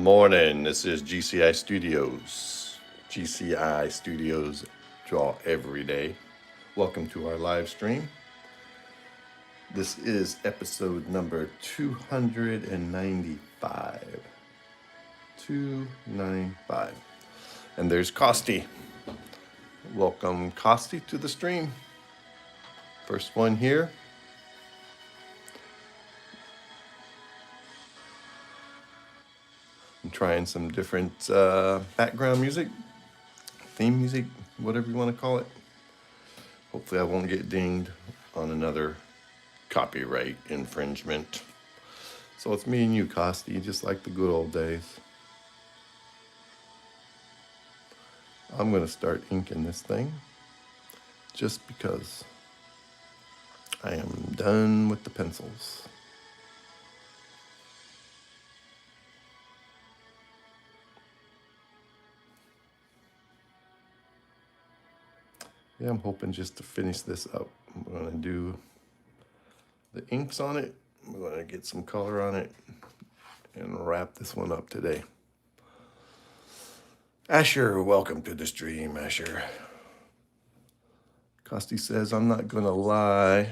Morning. This is GCI Studios. GCI Studios draw every day. Welcome to our live stream. This is episode number 295. 295. And there's Costi. Welcome, Costi, to the stream. First one here. I'm trying some different background music, theme music, whatever you want to call it. Hopefully I won't get dinged on another copyright infringement. So it's me and you, Costi, just like the good old days. I'm going to start inking this thing just because I am done with the pencils. Yeah, I'm hoping just to finish this up. I'm going to do the inks on it. I'm going to get some color on it and wrap this one up today. Asher, welcome to the stream, Asher. Costi says, I'm not going to lie.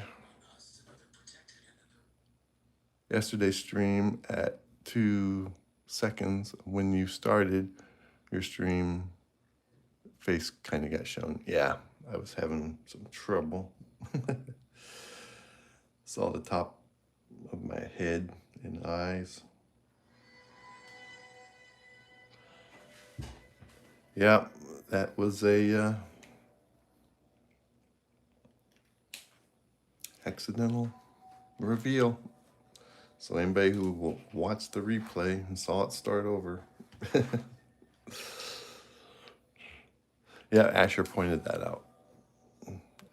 Yesterday's stream at 2 seconds when you started your stream, face kind of got shown. Yeah, I was having some trouble. Saw the top of my head and eyes. Yeah, that was a accidental reveal. So anybody who will watch the replay and saw it start over. Yeah, Asher pointed that out.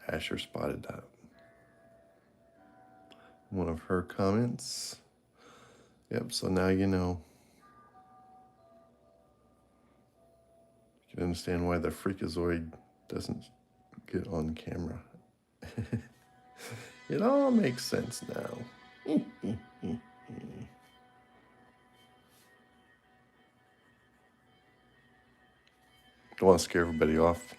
Asher spotted that. One of her comments. Yep, so now you know. You can understand why the Freakazoid doesn't get on camera. It all makes sense now. Don't want to scare everybody off.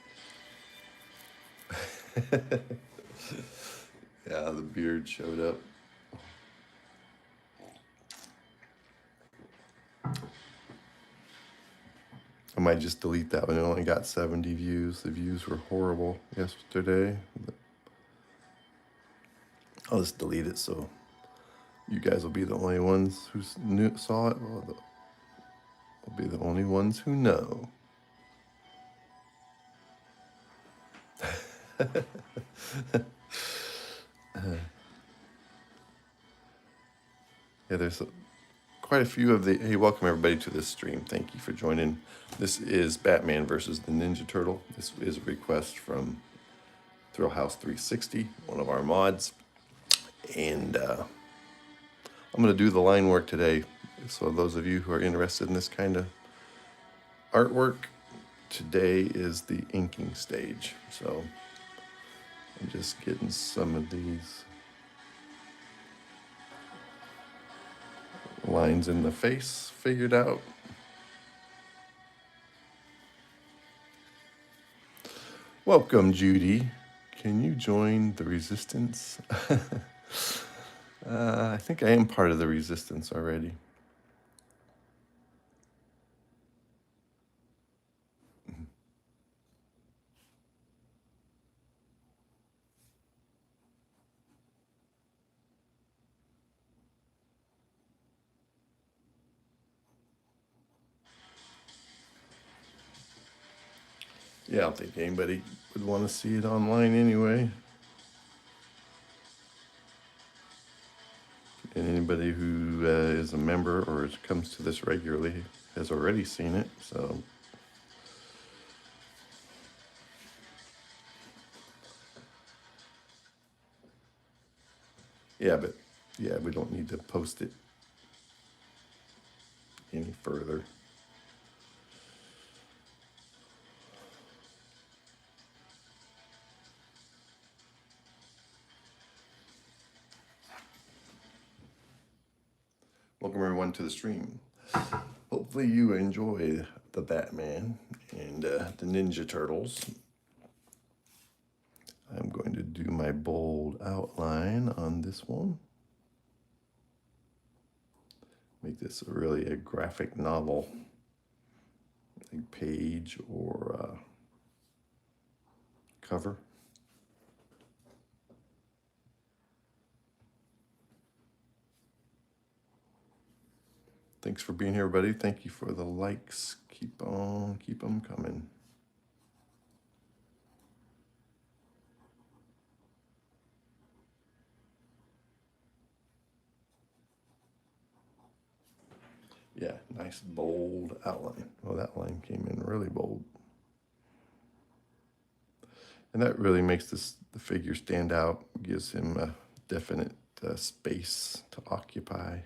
Yeah, the beard showed up. I might just delete that one. It only got 70 views. The views were horrible yesterday. I'll just delete it so you guys will be the only ones who saw it. Well, will be the only ones who know. Yeah, there's quite a few of the... Hey, welcome everybody to this stream. Thank you for joining. This is Batman versus the Ninja Turtle. This is a request from Thrillhouse 360, one of our mods. And I'm going to do the line work today. So those of you who are interested in this kind of artwork, today is the inking stage. So I'm just getting some of these lines in the face figured out. Welcome, Judy. Can you join the resistance? I think I am part of the resistance already. Yeah, I don't think anybody would want to see it online anyway. And anybody who is a member or comes to this regularly has already seen it, so... Yeah, but yeah, we don't need to post it any further. Welcome everyone to the stream. Hopefully you enjoy the Batman and the Ninja Turtles. I'm going to do my bold outline on this one. Make this really a graphic novel, like page or cover. Thanks for being here, everybody. Thank you for the likes. Keep them coming. Yeah, nice bold outline. Oh, that line came in really bold. And that really makes the figure stand out, gives him a definite space to occupy.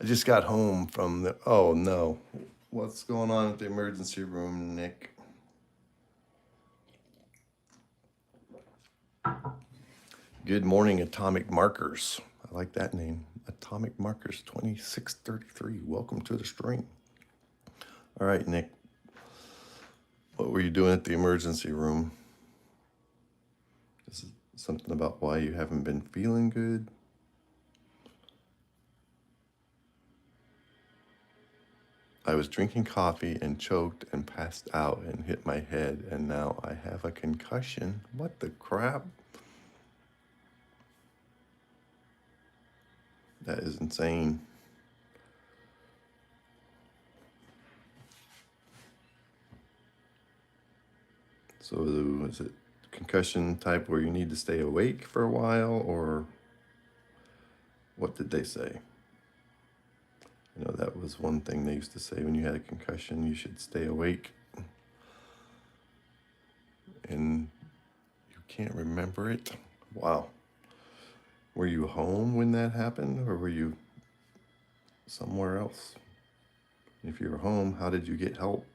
I just got home from the, oh no. What's going on at the emergency room, Nick? Good morning, Atomic Markers. I like that name. Atomic Markers 2633. Welcome to the stream. All right, Nick. What were you doing at the emergency room? This is something about why you haven't been feeling good. I was drinking coffee and choked and passed out and hit my head, and now I have a concussion. What the crap? That is insane. So is it concussion type where you need to stay awake for a while, or what did they say? You know, that was one thing they used to say when you had a concussion, you should stay awake. And you can't remember it? Wow. Were you home when that happened, or were you somewhere else? If you were home, how did you get help?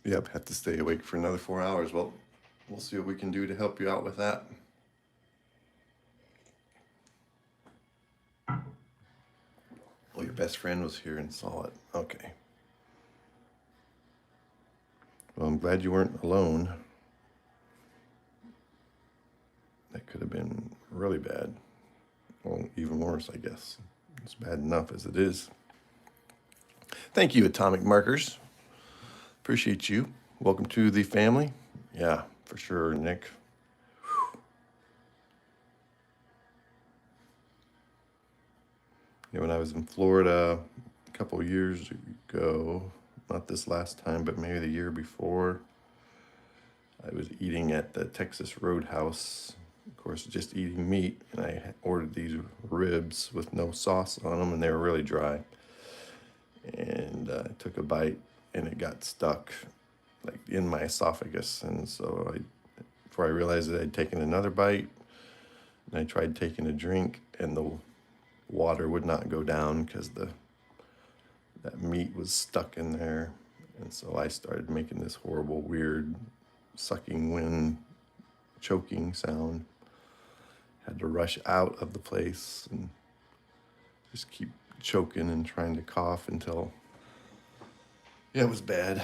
Yep, have to stay awake for another 4 hours. Well, we'll see what we can do to help you out with that. Well, your best friend was here and saw it. Okay. Well, I'm glad you weren't alone. That could have been really bad. Well, even worse, I guess. It's bad enough as it is. Thank you, Atomic Markers. Appreciate you. Welcome to the family. Yeah, for sure, Nick. Yeah, when I was in Florida a couple years ago, not this last time, but maybe the year before, I was eating at the Texas Roadhouse. Of course, just eating meat, and I ordered these ribs with no sauce on them, and they were really dry. And I took a bite, and it got stuck, like in my esophagus. And so before I realized that I'd taken another bite, and I tried taking a drink, and the water would not go down because that meat was stuck in there. And so I started making this horrible, weird sucking wind, choking sound. Had to rush out of the place and just keep choking and trying to cough until, yeah, it was bad.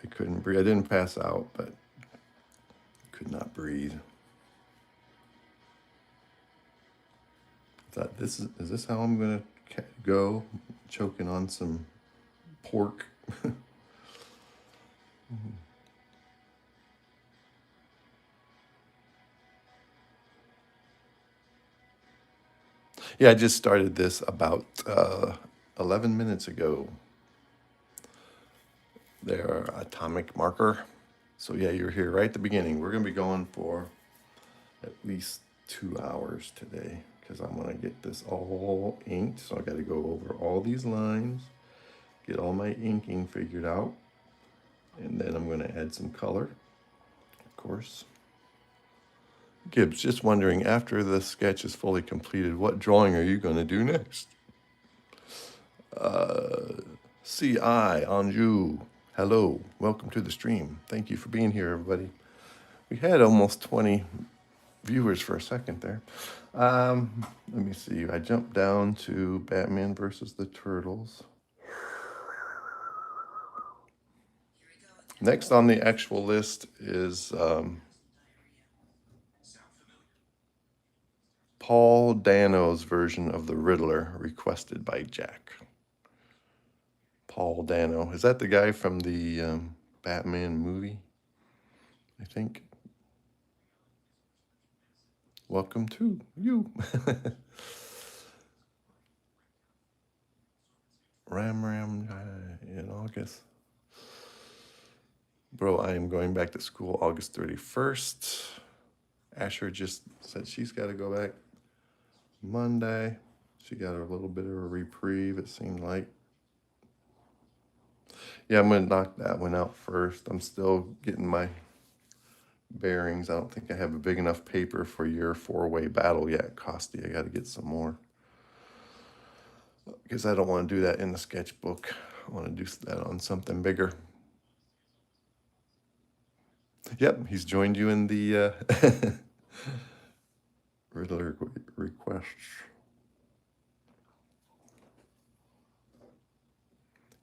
I couldn't breathe. I didn't pass out, but could not breathe. I thought, is this how I'm gonna go? Choking on some pork. Yeah, I just started this about 11 minutes ago. Their atomic marker. So yeah, you're here right at the beginning. We're gonna be going for at least 2 hours today. because I'm going to get this all inked. So I got to go over all these lines, get all my inking figured out, and then I'm going to add some color, of course. Gibbs, just wondering, after the sketch is fully completed, what drawing are you going to do next? C.I. Anjou, hello, welcome to the stream. Thank you for being here, everybody. We had almost 20 viewers for a second there. Let me see, I jumped down to Batman versus the Turtles. Next on the actual list is Paul Dano's version of the Riddler, requested by Jack. Paul Dano, is that the guy from the Batman movie? I think. Welcome to you. Ram in August. Bro, I am going back to school August 31st. Asher just said she's got to go back Monday. She got a little bit of a reprieve, it seemed like. Yeah, I'm going to knock that one out first. I'm still getting my bearings. I don't think I have a big enough paper for your 4-way battle yet, Costi. I got to get some more. Because I don't want to do that in the sketchbook. I want to do that on something bigger. Yep, he's joined you in the Riddler requests.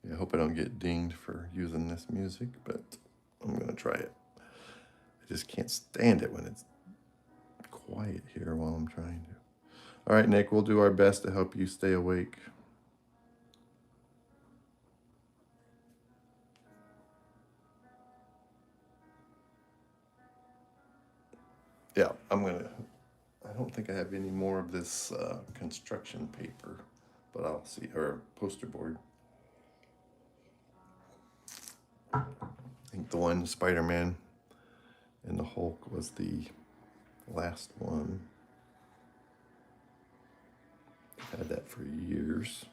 Yeah, I hope I don't get dinged for using this music, but I'm going to try it. I just can't stand it when it's quiet here while I'm trying to. All right, Nick, we'll do our best to help you stay awake. Yeah, I don't think I have any more of this construction paper, but I'll see, or poster board. I think the one, Spider-Man and the Hulk, was the last one. I've had that for years.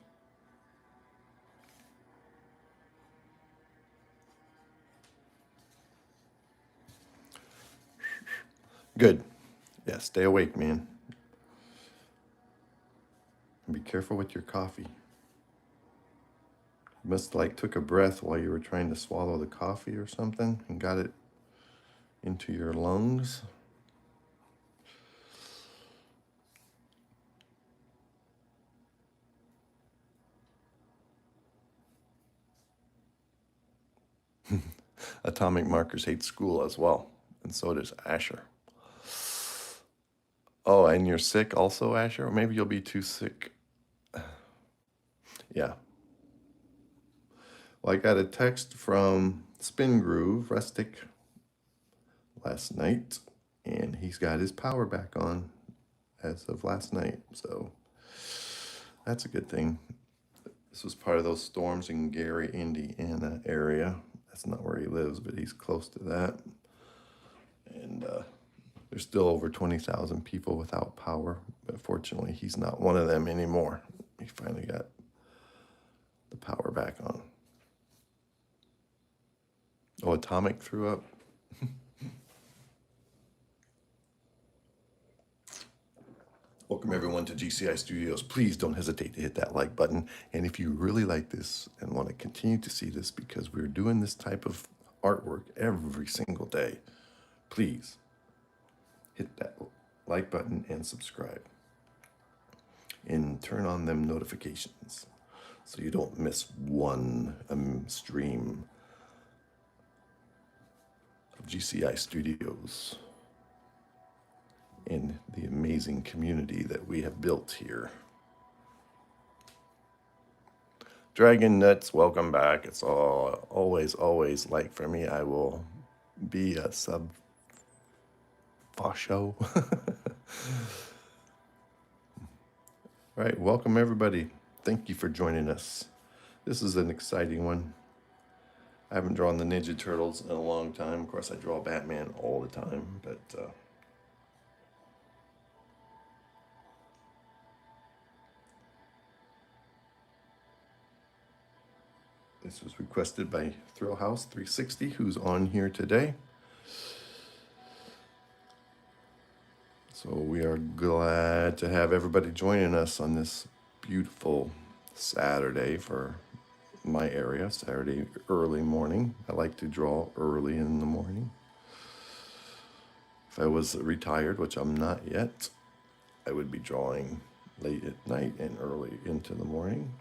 Good. Yeah, stay awake, man. And be careful with your coffee. You must took a breath while you were trying to swallow the coffee or something and got it into your lungs. Atomic Markers hates school as well, and so does Asher. Oh, and you're sick also, Asher? Or maybe you'll be too sick. Yeah. Well, I got a text from Spin Groove, Rustic, last night, and he's got his power back on as of last night, so that's a good thing. This was part of those storms in Gary, Indiana area. That's not where he lives, but he's close to that. And there's still over 20,000 people without power, but fortunately he's not one of them anymore. He finally got the power back on. Oh, Atomic threw up. Welcome everyone to GCI Studios. Please don't hesitate to hit that like button. And if you really like this and want to continue to see this, because we're doing this type of artwork every single day, please hit that like button and subscribe. And turn on them notifications so you don't miss one stream of GCI Studios and the amazing community that we have built here. Dragon Nuts, welcome back. It's always like for me. I will be a sub fascio. All right, welcome everybody. Thank you for joining us. This is an exciting one. I haven't drawn the Ninja Turtles in a long time. Of course, I draw Batman all the time, but This was requested by Thrill House 360, who's on here today. So we are glad to have everybody joining us on this beautiful Saturday for my area, Saturday early morning. I like to draw early in the morning. If I was retired, which I'm not yet, I would be drawing late at night and early into the morning.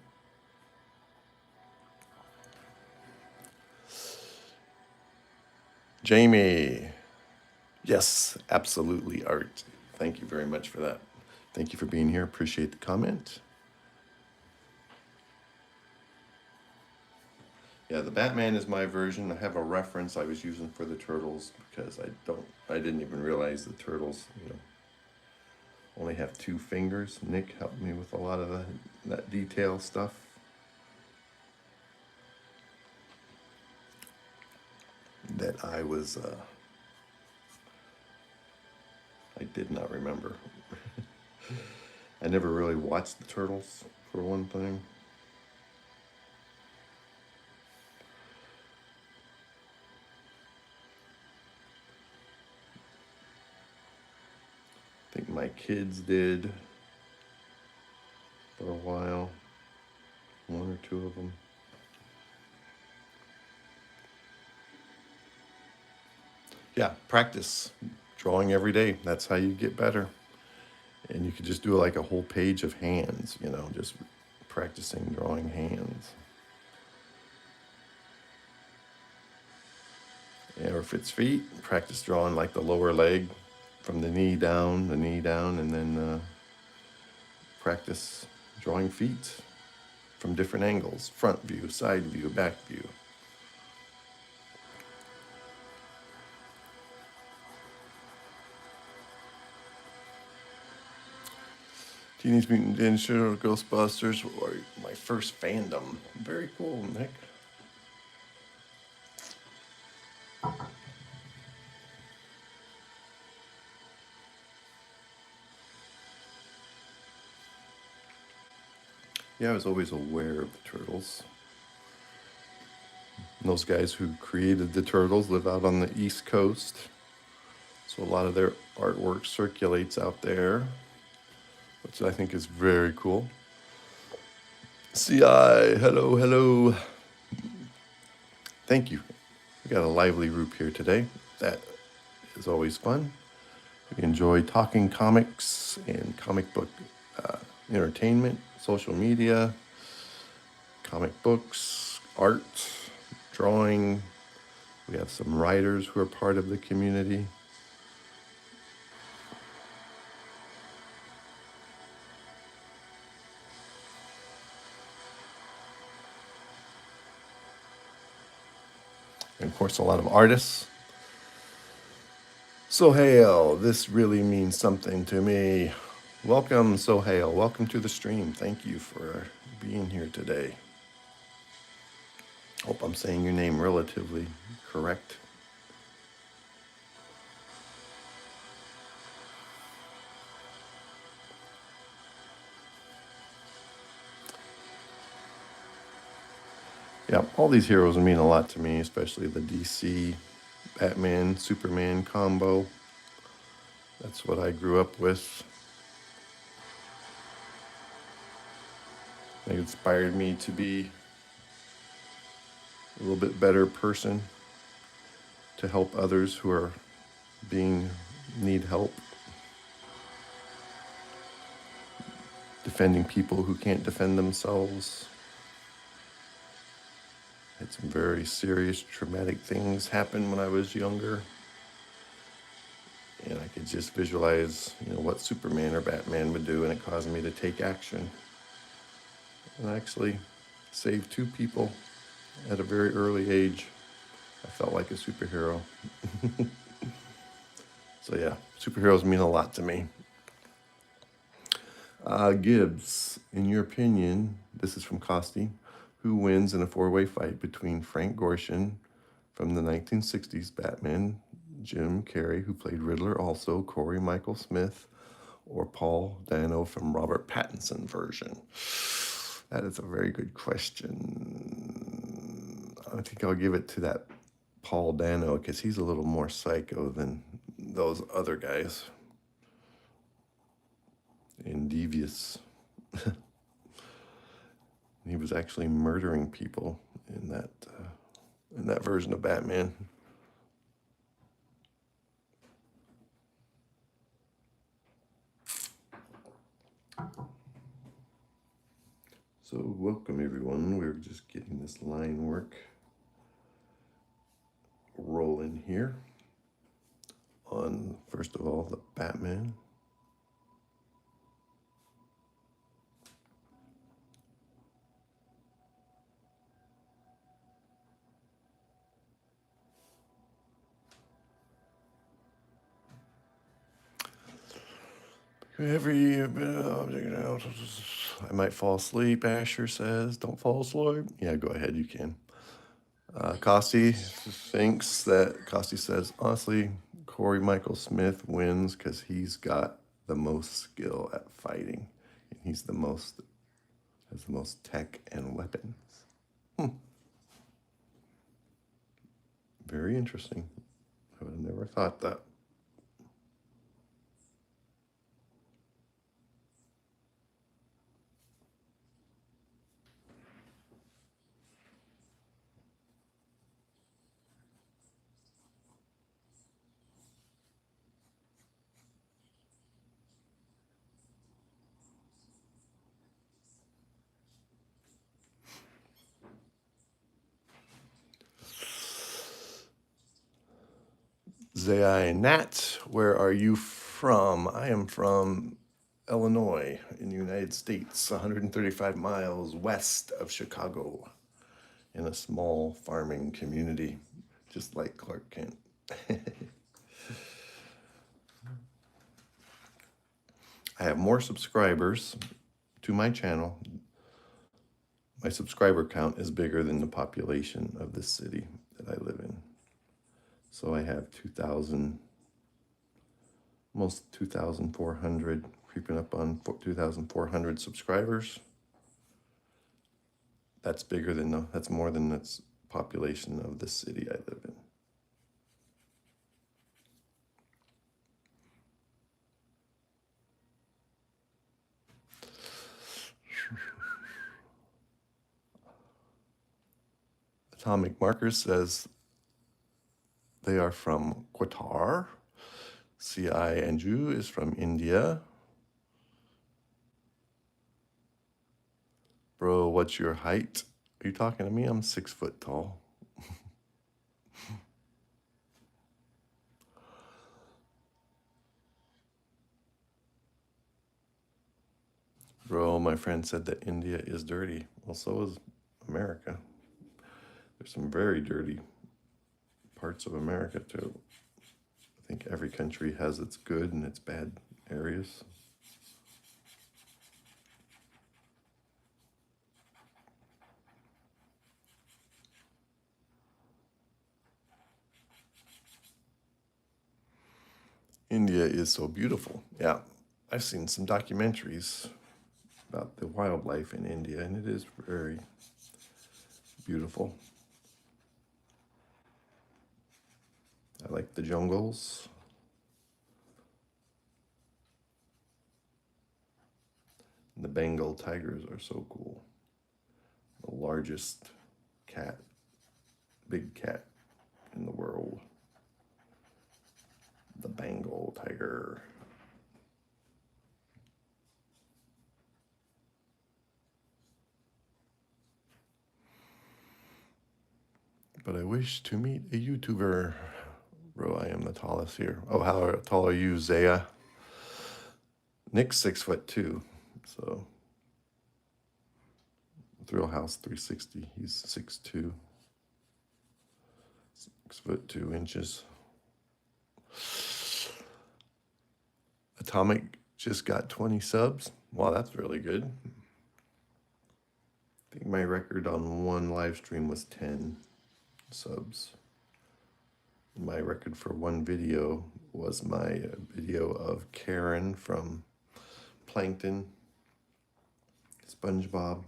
Jamie, yes, absolutely, Art. Thank you very much for that. Thank you for being here. Appreciate the comment. Yeah, the Batman is my version. I have a reference I was using for the turtles because I didn't even realize the turtles, only have 2 fingers. Nick helped me with a lot of that detail stuff. That I did not remember. I never really watched the turtles, for one thing. I think my kids did for a while, 1 or 2 of them. Yeah, practice drawing every day. That's how you get better. And you could just do like a whole page of hands, just practicing drawing hands. Or if it's feet, practice drawing like the lower leg from the knee down, and then practice drawing feet from different angles, front view, side view, back view. Teenage Mutant Ninja Turtles, Ghostbusters were my first fandom. Very cool, Nick. Yeah, I was always aware of the turtles. And those guys who created the turtles live out on the East Coast. So a lot of their artwork circulates out there, which I think is very cool. CI, hello, hello. Thank you. We got a lively group here today. That is always fun. We enjoy talking comics and comic book entertainment, social media, comic books, art, drawing. We have some writers who are part of the community. And of course, a lot of artists. Sohail, this really means something to me. Welcome, Sohail. Welcome to the stream. Thank you for being here today. Hope I'm saying your name relatively correct. Yeah, all these heroes mean a lot to me, especially the DC Batman, Superman combo. That's what I grew up with. It inspired me to be a little bit better person, to help others who are need help, defending people who can't defend themselves. Had some very serious traumatic things happen when I was younger, and I could just visualize what Superman or Batman would do, and it caused me to take action and actually save 2 people at a very early age. I felt like a superhero. So yeah, superheroes mean a lot to me. Gibbs, in your opinion, this is from Costi, who wins in a 4-way fight between Frank Gorshin from the 1960s Batman, Jim Carrey, who played Riddler also, Corey Michael Smith, or Paul Dano from Robert Pattinson version? That is a very good question. I think I'll give it to that Paul Dano because he's a little more psycho than those other guys. And devious. He was actually murdering people in that version of Batman. So welcome everyone. We're just getting this line work rolling here on, first of all, the Batman. Every object, I might fall asleep, Asher says. Don't fall asleep. Yeah, go ahead, you can. Costi says, honestly, Corey Michael Smith wins because he's got the most skill at fighting. And has the most tech and weapons. Very interesting. I would have never thought that. Zai Nat, where are you from? I am from Illinois in the United States, 135 miles west of Chicago, in a small farming community, just like Clark Kent. I have more subscribers to my channel. My subscriber count is bigger than the population of this city that I live in. So I have 2,000, almost 2,400, creeping up on 2,400 subscribers. That's that's more than the population of the city I live in. Atomic Markers says they are from Qatar. C.I. Anju is from India. Bro, what's your height? Are you talking to me? I'm 6 foot tall. Bro, my friend said that India is dirty. Well, so is America. There's some very dirty parts of America, too. I think every country has its good and its bad areas. India is so beautiful. Yeah, I've seen some documentaries about the wildlife in India, and it is very beautiful. I like the jungles. And the Bengal tigers are so cool. The largest big cat in the world. The Bengal tiger. But I wish to meet a YouTuber. Bro, I am the tallest here. Oh, how tall are you, Zaya? Nick's 6 foot 2, so Thrill House 360. He's 6'2", 6 foot 2 inches. Atomic just got 20 subs. Wow, that's really good. I think my record on one live stream was 10 subs. My record for one video was my video of Karen from Plankton, SpongeBob,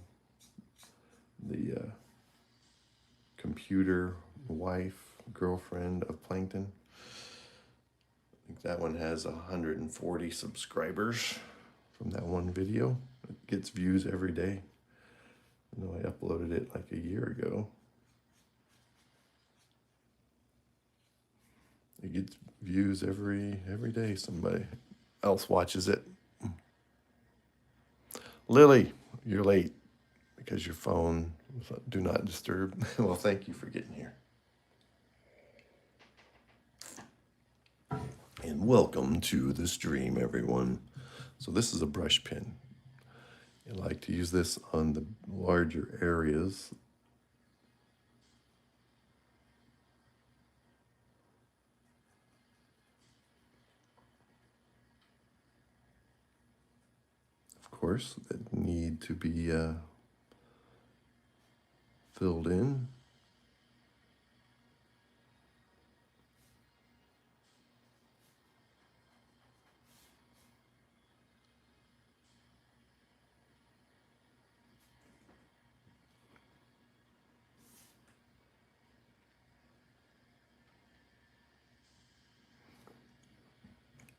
the computer wife, girlfriend of Plankton. I think that one has 140 subscribers from that one video. It gets views every day. I know I uploaded it like a year ago. It gets views every day. Somebody else watches it. Lily, you're late because your phone do not disturb. Well, thank you for getting here. And welcome to the stream, everyone. So this is a brush pen. I like to use this on the larger areas. Of course, that need to be filled in.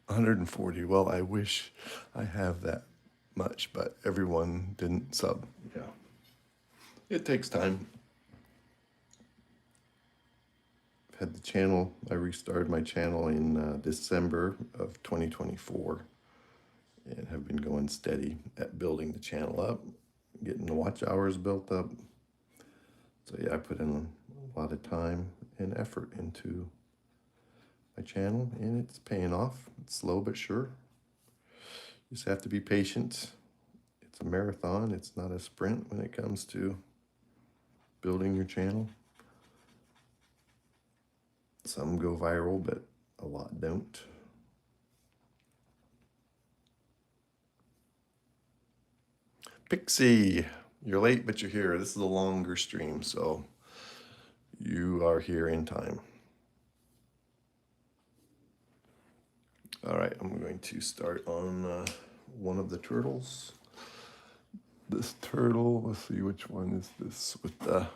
$140. Well, I wish I have that much, but everyone didn't sub. Yeah. It takes time. I've had the channel, I restarted my channel in December of 2024 and have been going steady at building the channel up, getting the watch hours built up. So yeah, I put in a lot of time and effort into my channel, and it's paying off. It's slow but sure. You just have to be patient. It's a marathon. It's not a sprint when it comes to building your channel. Some go viral, but a lot don't. Pixie, you're late, but you're here. This is a longer stream, so you are here in time. All right, I'm going to start on one of the turtles. This turtle, let's see, which one is this with the...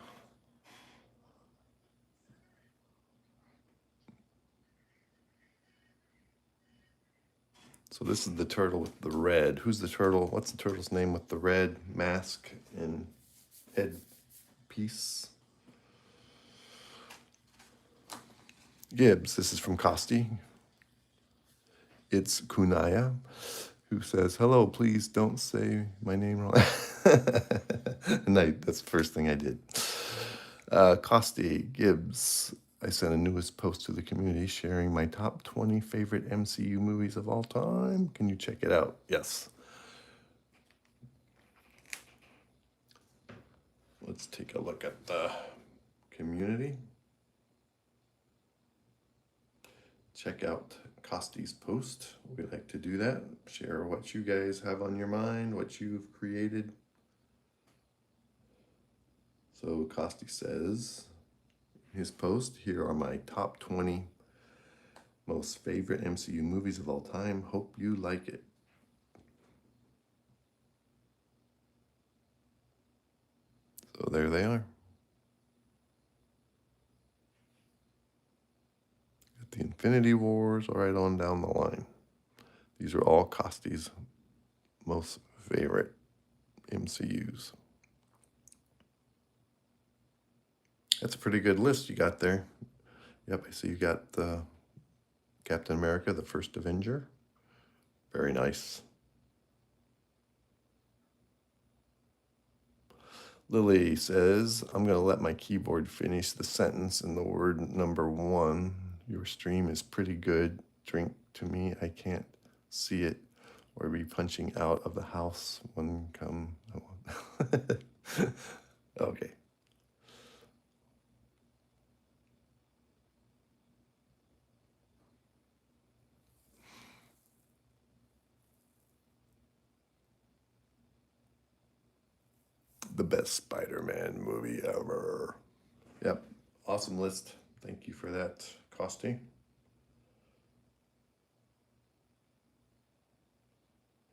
So this is the turtle with the red. Who's the turtle? What's the turtle's name with the red mask and head piece? Gibbs. This is from Costi. It's Kunaya, who says, hello, please don't say my name wrong. And that's the first thing I did. Costi, Gibbs. I sent a newest post to the community sharing my top 20 favorite MCU movies of all time. Can you check it out? Yes. Let's take a look at the community. Check out Costi's post. We like to do that. Share what you guys have on your mind, what you've created. So Costi says, his post, here are my top 20 most favorite MCU movies of all time. Hope you like it. So there they are. Got the Infinity Wars right on down the line. These are all Costi's most favorite MCUs. That's a pretty good list you got there. Yep, I see you got the Captain America, the First Avenger. Very nice. Lily says, I'm going to let my keyboard finish the sentence in the word number 1. Your stream is pretty good. Drink to me. I can't see it or be punching out of the house when come. Okay. The best Spider-Man movie ever. Yep, awesome list. Thank you for that, Costi.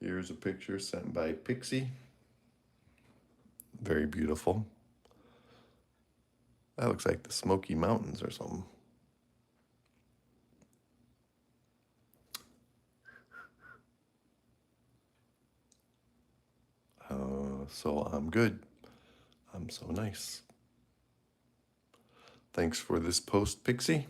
Here's a picture sent by Pixie. Very beautiful. That looks like the Smoky Mountains or something. So I'm good. I'm so nice. Thanks for this post, Pixie.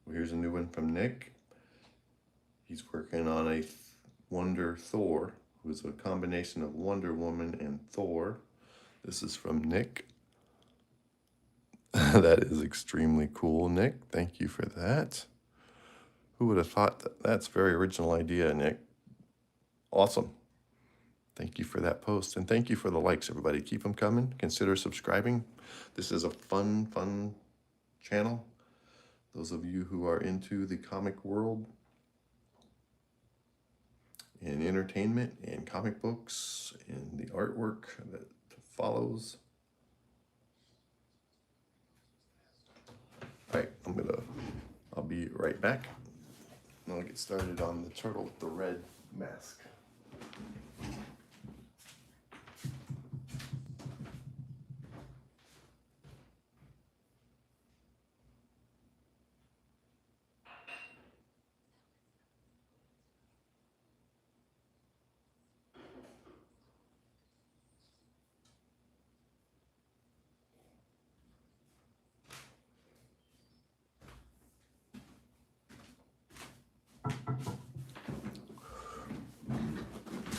Here's a new one from Nick. He's working on a Wonder Thor, who's a combination of Wonder Woman and Thor. This is from Nick. That is extremely cool, Nick. Thank you for that. Who would have thought that? That's a very original idea, Nick. Awesome. Thank you for that post. And thank you for the likes, everybody. Keep them coming. Consider subscribing. This is a fun channel. Those of you who are into the comic world and entertainment and comic books and the artwork that follows. All right, I'll be right back. I'll get started on the turtle with the red mask.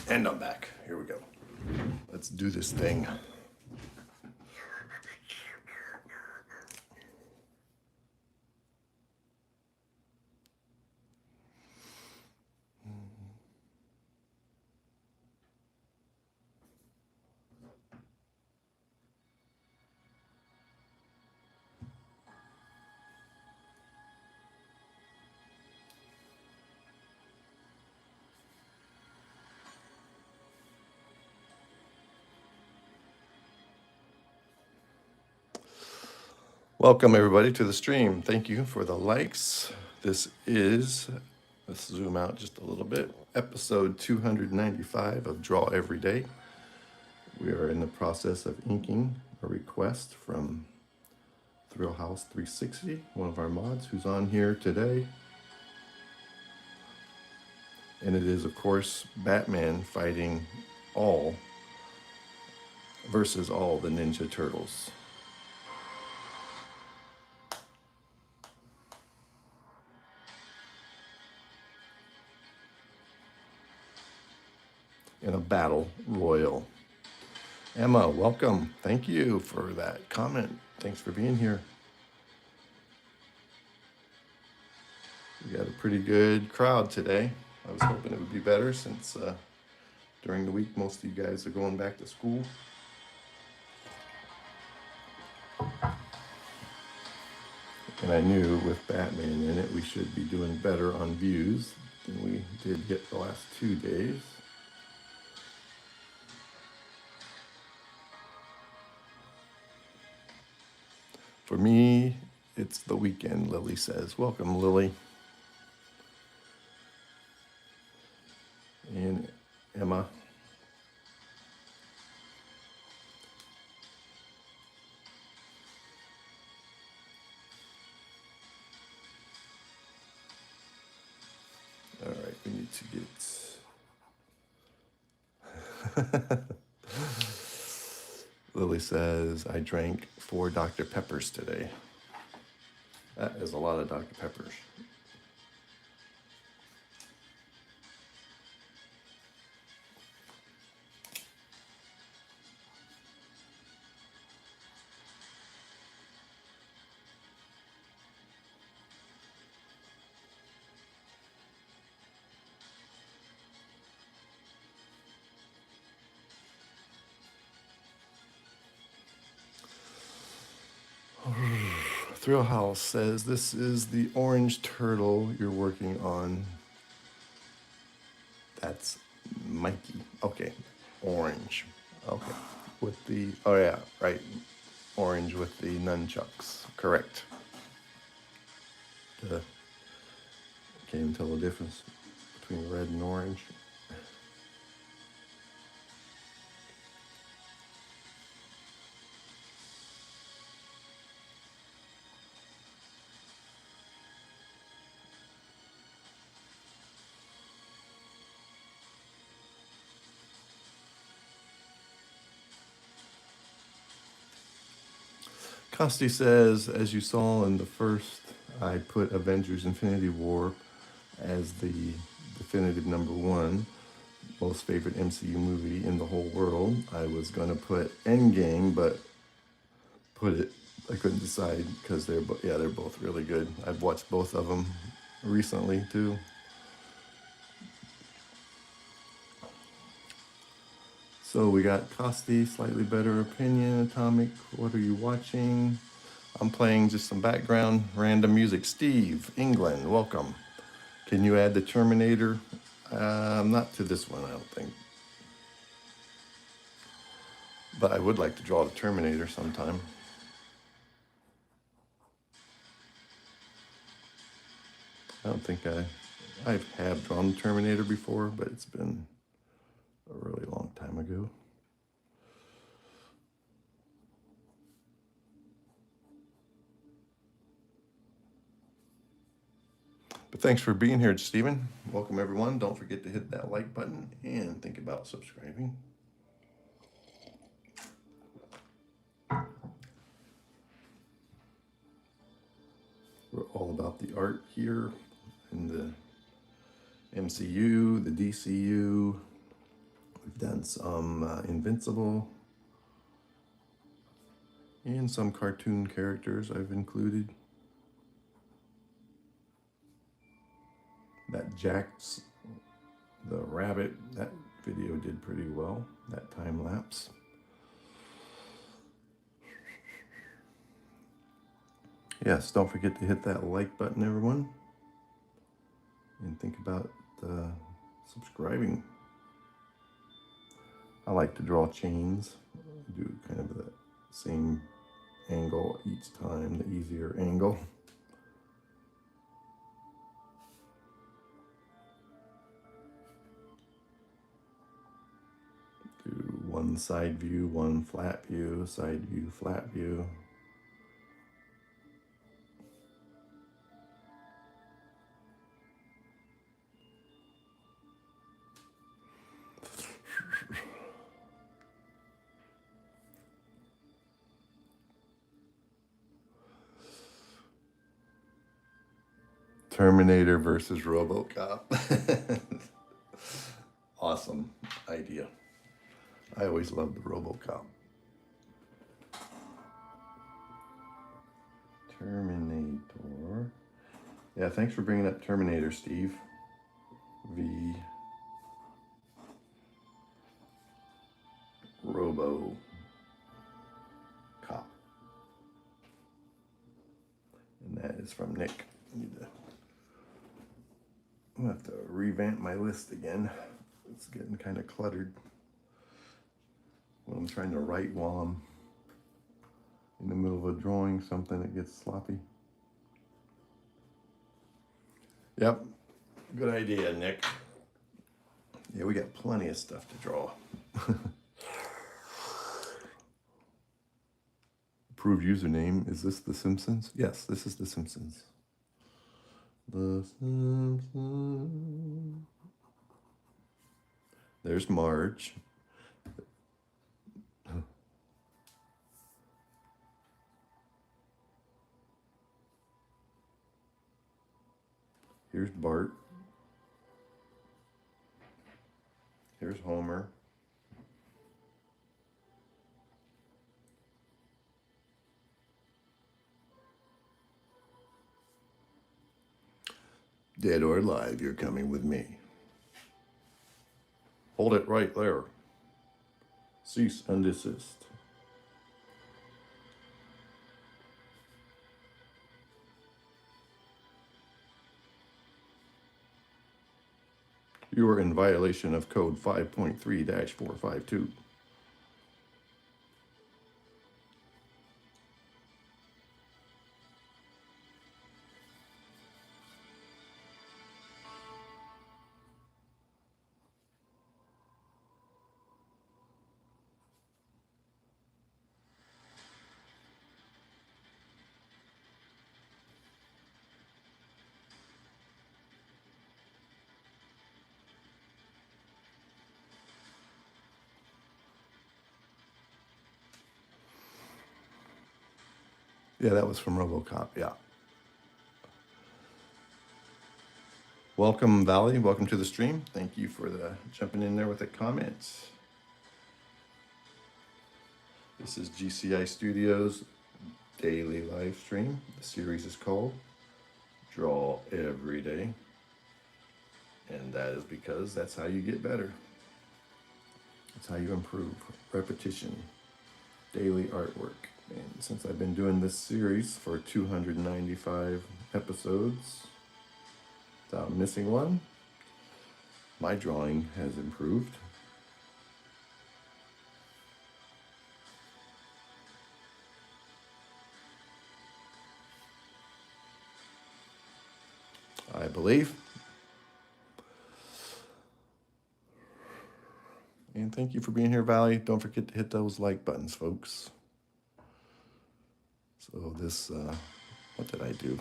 And I'm back. Here we go. Let's do this thing. Welcome everybody to the stream. Thank you for the likes. Let's zoom out just a little bit, episode 295 of Draw Every Day. We are in the process of inking a request from Thrill House 360, one of our mods who's on here today. And it is, of course, Batman fighting all versus all the Ninja Turtles. In a battle royal. Emma, welcome. Thank you for that comment. Thanks for being here. We got a pretty good crowd today. I was hoping it would be better since during the week most of you guys are going back to school. And I knew with Batman in it, we should be doing better on views than we did get the last 2 days. For me, it's the weekend, Lily says. Welcome, Lily. And Emma. All right, we need to get... Lily says, I drank 4 Dr. Peppers today. That is a lot of Dr. Peppers. Thrill House says, this is the orange turtle you're working on. That's Mikey. Okay, orange. Okay, with the, oh yeah, right. Orange with the nunchucks, correct. Can't even tell the difference between red and orange. Costi says, as you saw in the first, I put Avengers Infinity War as the definitive #1 most favorite MCU movie in the whole world. I was going to put Endgame, but I couldn't decide because they're both really good. I've watched both of them recently too. So we got Costi, slightly better opinion. Atomic, what are you watching? I'm playing just some background random music. Steve, England, welcome. Can you add the Terminator? Not to this one, I don't think. But I would like to draw the Terminator sometime. I don't think I have drawn the Terminator before, but it's been a really long time ago. But thanks for being here, Stephen. Welcome, everyone. Don't forget to hit that like button and think about subscribing. We're all about the art here in the MCU, the DCU. We've done some Invincible and some cartoon characters I've included. That Jax the rabbit, that video did pretty well, that time lapse. Yes, don't forget to hit that like button, everyone. And think about subscribing. I like to draw chains, do kind of the same angle each time, the easier angle. Do one side view, one flat view, side view, flat view. Terminator versus RoboCop. Awesome idea. I always loved the RoboCop. Terminator. Yeah, thanks for bringing up Terminator, Steve. V. RoboCop. And that is from Nick. I'm gonna have to revamp my list again. It's getting kind of cluttered when I'm trying to write while I'm in the middle of a drawing something that gets sloppy. Yep, good idea, Nick. Yeah, we got plenty of stuff to draw. Approved username, is this The Simpsons? Yes, this is The Simpsons. The Simpsons. There's Marge. Here's Bart. Here's Homer. Dead or alive, you're coming with me. Hold it right there. Cease and desist. You are in violation of code 5.3-452. Yeah, that was from RoboCop, yeah. Welcome, Valley. Welcome to the stream. Thank you for jumping in there with a comment. This is GCI Studios daily live stream. The series is called Draw Every Day. And that is because that's how you get better. That's how you improve. Repetition, daily artwork. And since I've been doing this series for 295 episodes without missing one, my drawing has improved. I believe. And thank you for being here, Valley. Don't forget to hit those like buttons, folks. So this, what did I do?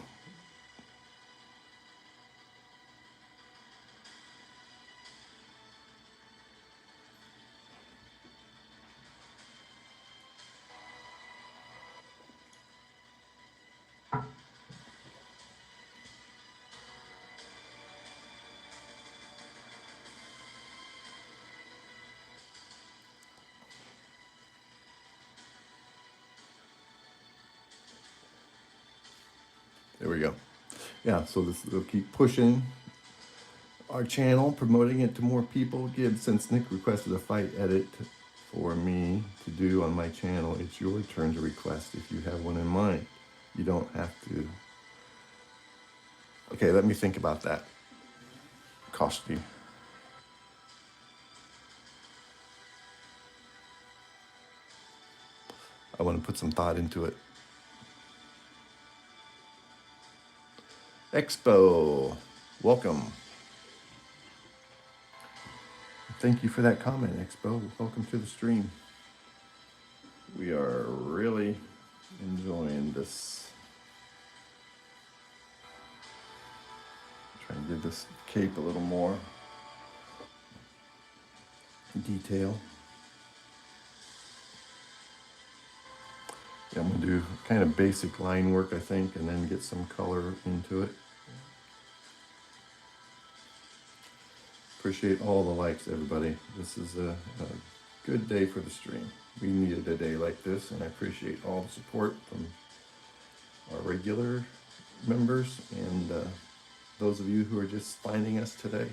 There we go. Yeah, so we'll keep pushing our channel, promoting it to more people. Again, since Nick requested a fight edit for me to do on my channel, it's your turn to request if you have one in mind. You don't have to. Okay, let me think about that. Cost you. I want to put some thought into it. Expo, welcome. Thank you for that comment, Expo. Welcome to the stream. We are really enjoying this. Try and give this cape a little more detail. Yeah, I'm gonna do kind of basic line work, I think, and then get some color into it. Appreciate all the likes, everybody. This is a good day for the stream. We needed a day like this, and I appreciate all the support from our regular members and those of you who are just finding us today.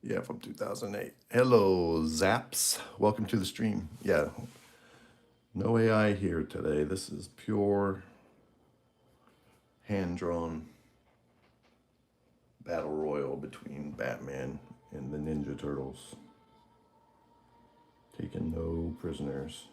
Yeah, from 2008. Hello, Zaps. Welcome to the stream. Yeah, no AI here today. This is pure hand-drawn battle royal between Batman and the Ninja Turtles. Taking no prisoners.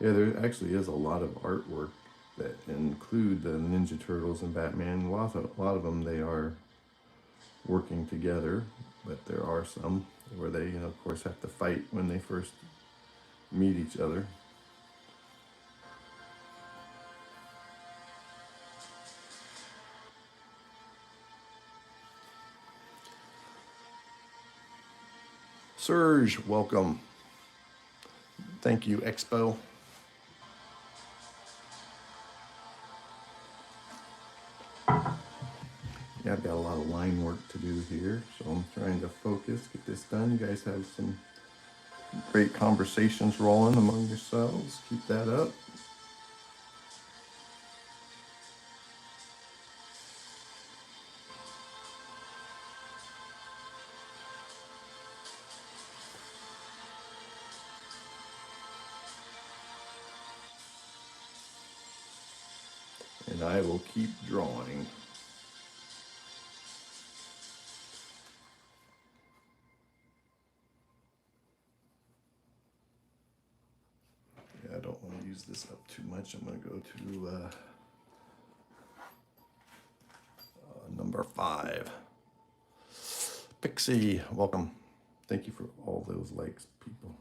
Yeah, there actually is a lot of artwork that include the Ninja Turtles and Batman. A lot of them, they are working together, but there are some where they, of course, have to fight when they first meet each other. Serge, welcome. Thank you, Expo. Yeah, I've got a lot of line work to do here, so I'm trying to focus, get this done. You guys have some great conversations rolling among yourselves. Keep that up. And I will keep drawing. I don't want to use this up too much. I'm going to go to number 5. Pixie, welcome. Thank you for all those likes, people.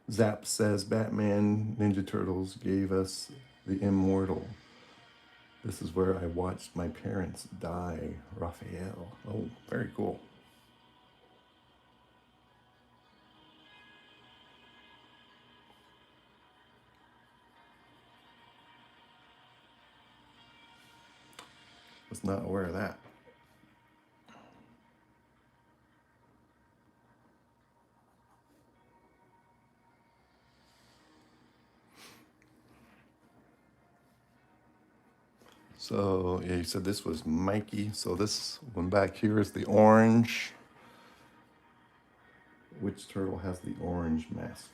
Zap says Batman Ninja Turtles gave us the immortal. This is where I watched my parents die. Raphael. Oh, very cool. Was not aware of that. So yeah, you said this was Mikey. So this one back here is the orange. Which turtle has the orange mask?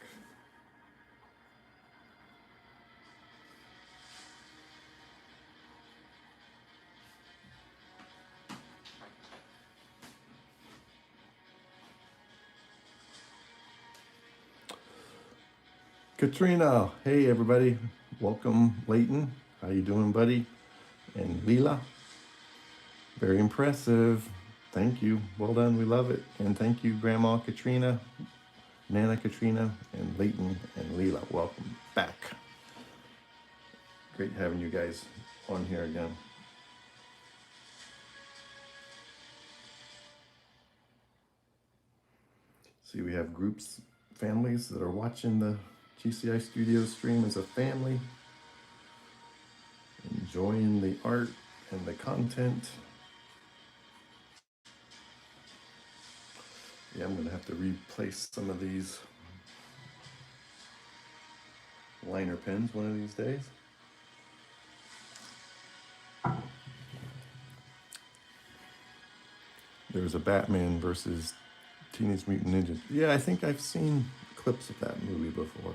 Katrina, hey everybody. Welcome, Leighton. How you doing, buddy? And Leela. Very impressive. Thank you. Well done. We love it. And thank you, Grandma Katrina, Nana Katrina, and Leighton and Leela. Welcome back. Great having you guys on here again. See, we have groups, families that are watching the GCI Studios stream as a family, enjoying the art and the content. Yeah, I'm going to have to replace some of these liner pens one of these days. There was a Batman versus Teenage Mutant Ninja. Yeah, I think I've seen clips of that movie before.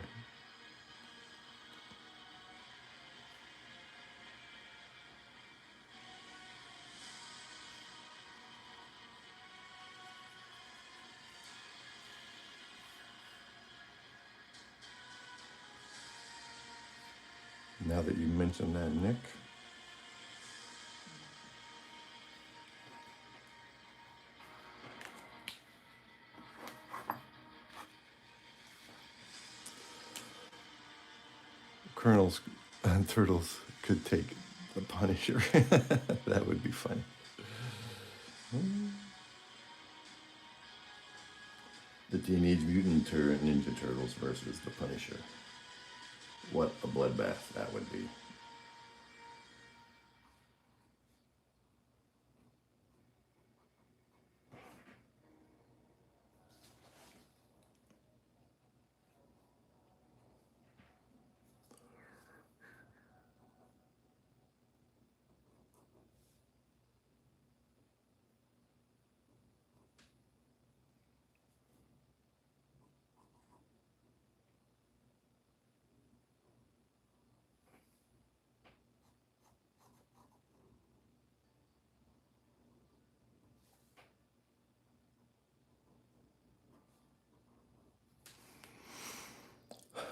Now that you mention that, Nick. Colonel's turtles could take the Punisher. That would be funny. The Teenage Mutant Ninja Turtles versus the Punisher. What a bloodbath that would be.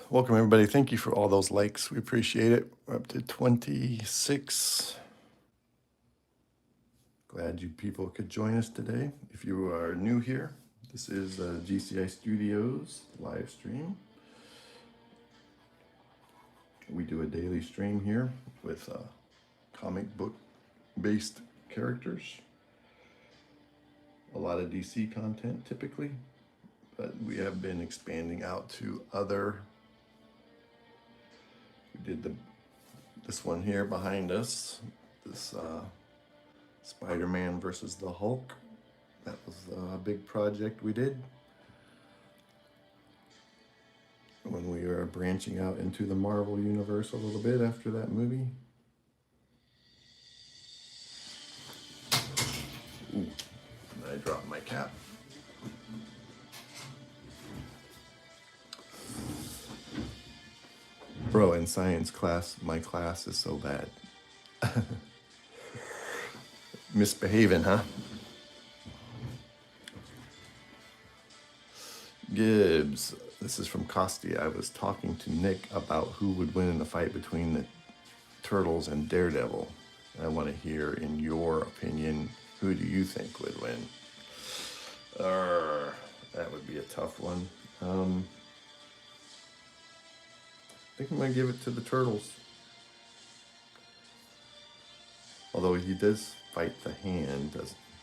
Welcome, everybody. Thank you for all those likes. We appreciate it. We're up to 26. Glad you people could join us today. If you are new here, this is GCI Studios live stream. We do a daily stream here with comic book based characters. A lot of DC content typically, but we have been expanding out to other. We did this one here behind us, this Spider-Man versus the Hulk. That was a big project we did when we were branching out into the Marvel universe a little bit after that movie. Bro, in science class, my class is so bad. Misbehaving, huh? Gibbs, this is from Costi. I was talking to Nick about who would win in a fight between the Turtles and Daredevil. I want to hear, in your opinion, who do you think would win? That would be a tough one. I think I'm going to give it to the Turtles. Although he does fight the hand.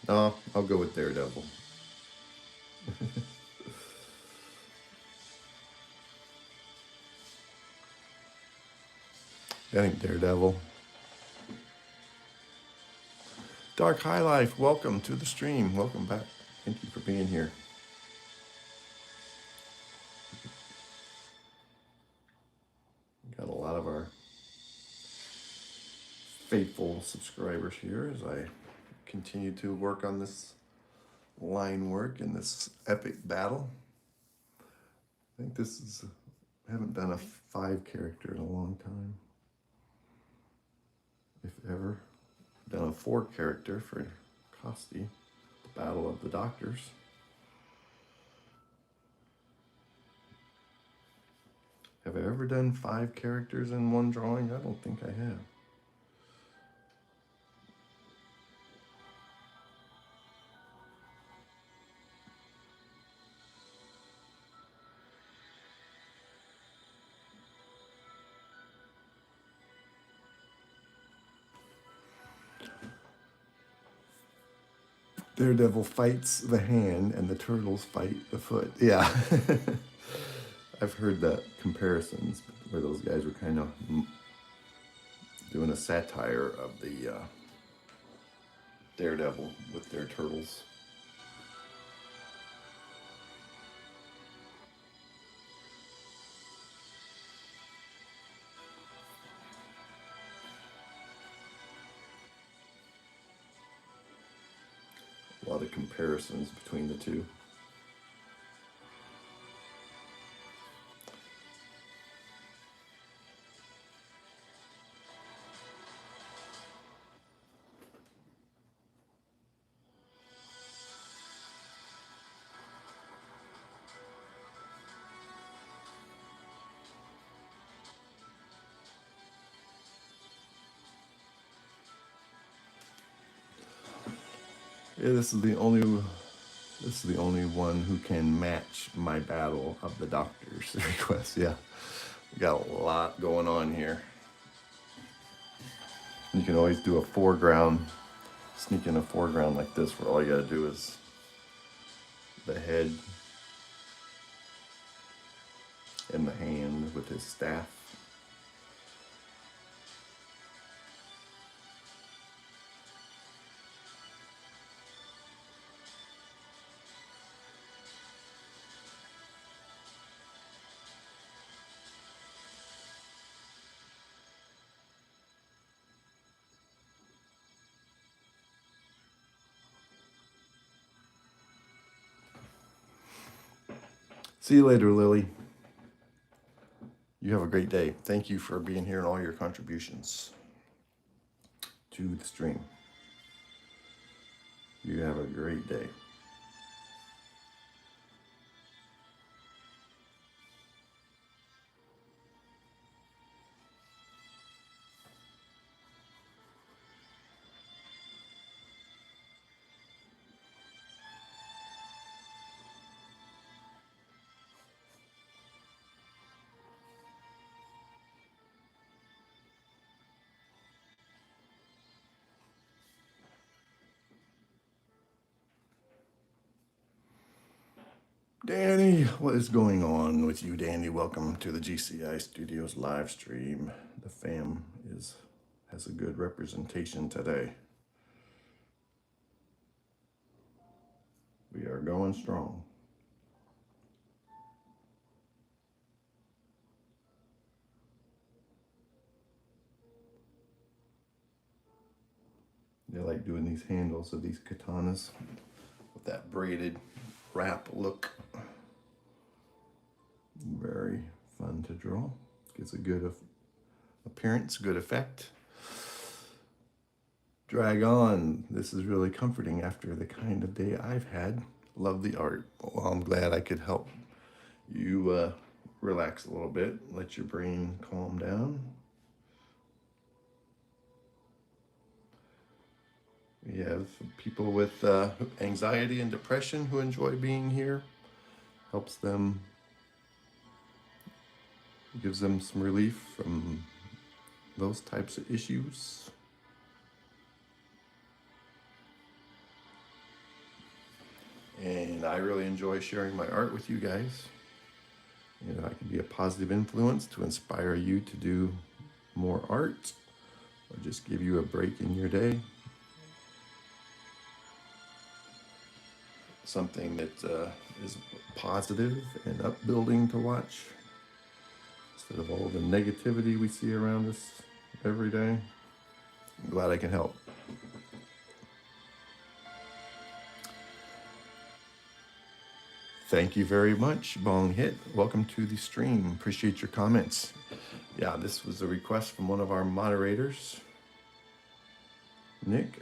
No, I'll go with Daredevil. I think Daredevil. Dark High Life, welcome to the stream. Welcome back. Thank you for being here. Got a lot of our faithful subscribers here as I continue to work on this line work in this epic battle. I think this is, I haven't done a 5 character in a long time. If ever. I've done a 4 character for Costi, the Battle of the Doctors. Have I ever done 5 characters in one drawing? I don't think I have. Daredevil fights the hand and the Turtles fight the foot. Yeah. I've heard that comparisons where those guys were kind of doing a satire of the Daredevil with their turtles. A lot of comparisons between the two. Yeah, this is the only one who can match my Battle of the Doctors request. Yeah, we got a lot going on here. You can always do a foreground, sneak in a foreground like this where all you gotta do is the head and the hand with his staff. See you later, Lily. You have a great day. Thank you for being here and all your contributions to the stream. You have a great day. Danny, what is going on with you, Danny? Welcome to the GCI Studios live stream. The fam has a good representation today. We are going strong. They like doing these handles of these katanas with that braided wrap look. Very fun to draw. Gives a good appearance, good effect. Drag on. This is really comforting after the kind of day I've had. Love the art. Well, I'm glad I could help you relax a little bit, let your brain calm down. We have people with anxiety and depression who enjoy being here. Helps them, gives them some relief from those types of issues. And I really enjoy sharing my art with you guys. You know, I can be a positive influence to inspire you to do more art or just give you a break in your day. Something that is positive and upbuilding to watch instead of all the negativity we see around us every day. I'm glad I can help. Thank you very much, Bong Hit. Welcome to the stream. Appreciate your comments. Yeah, this was a request from one of our moderators, Nick.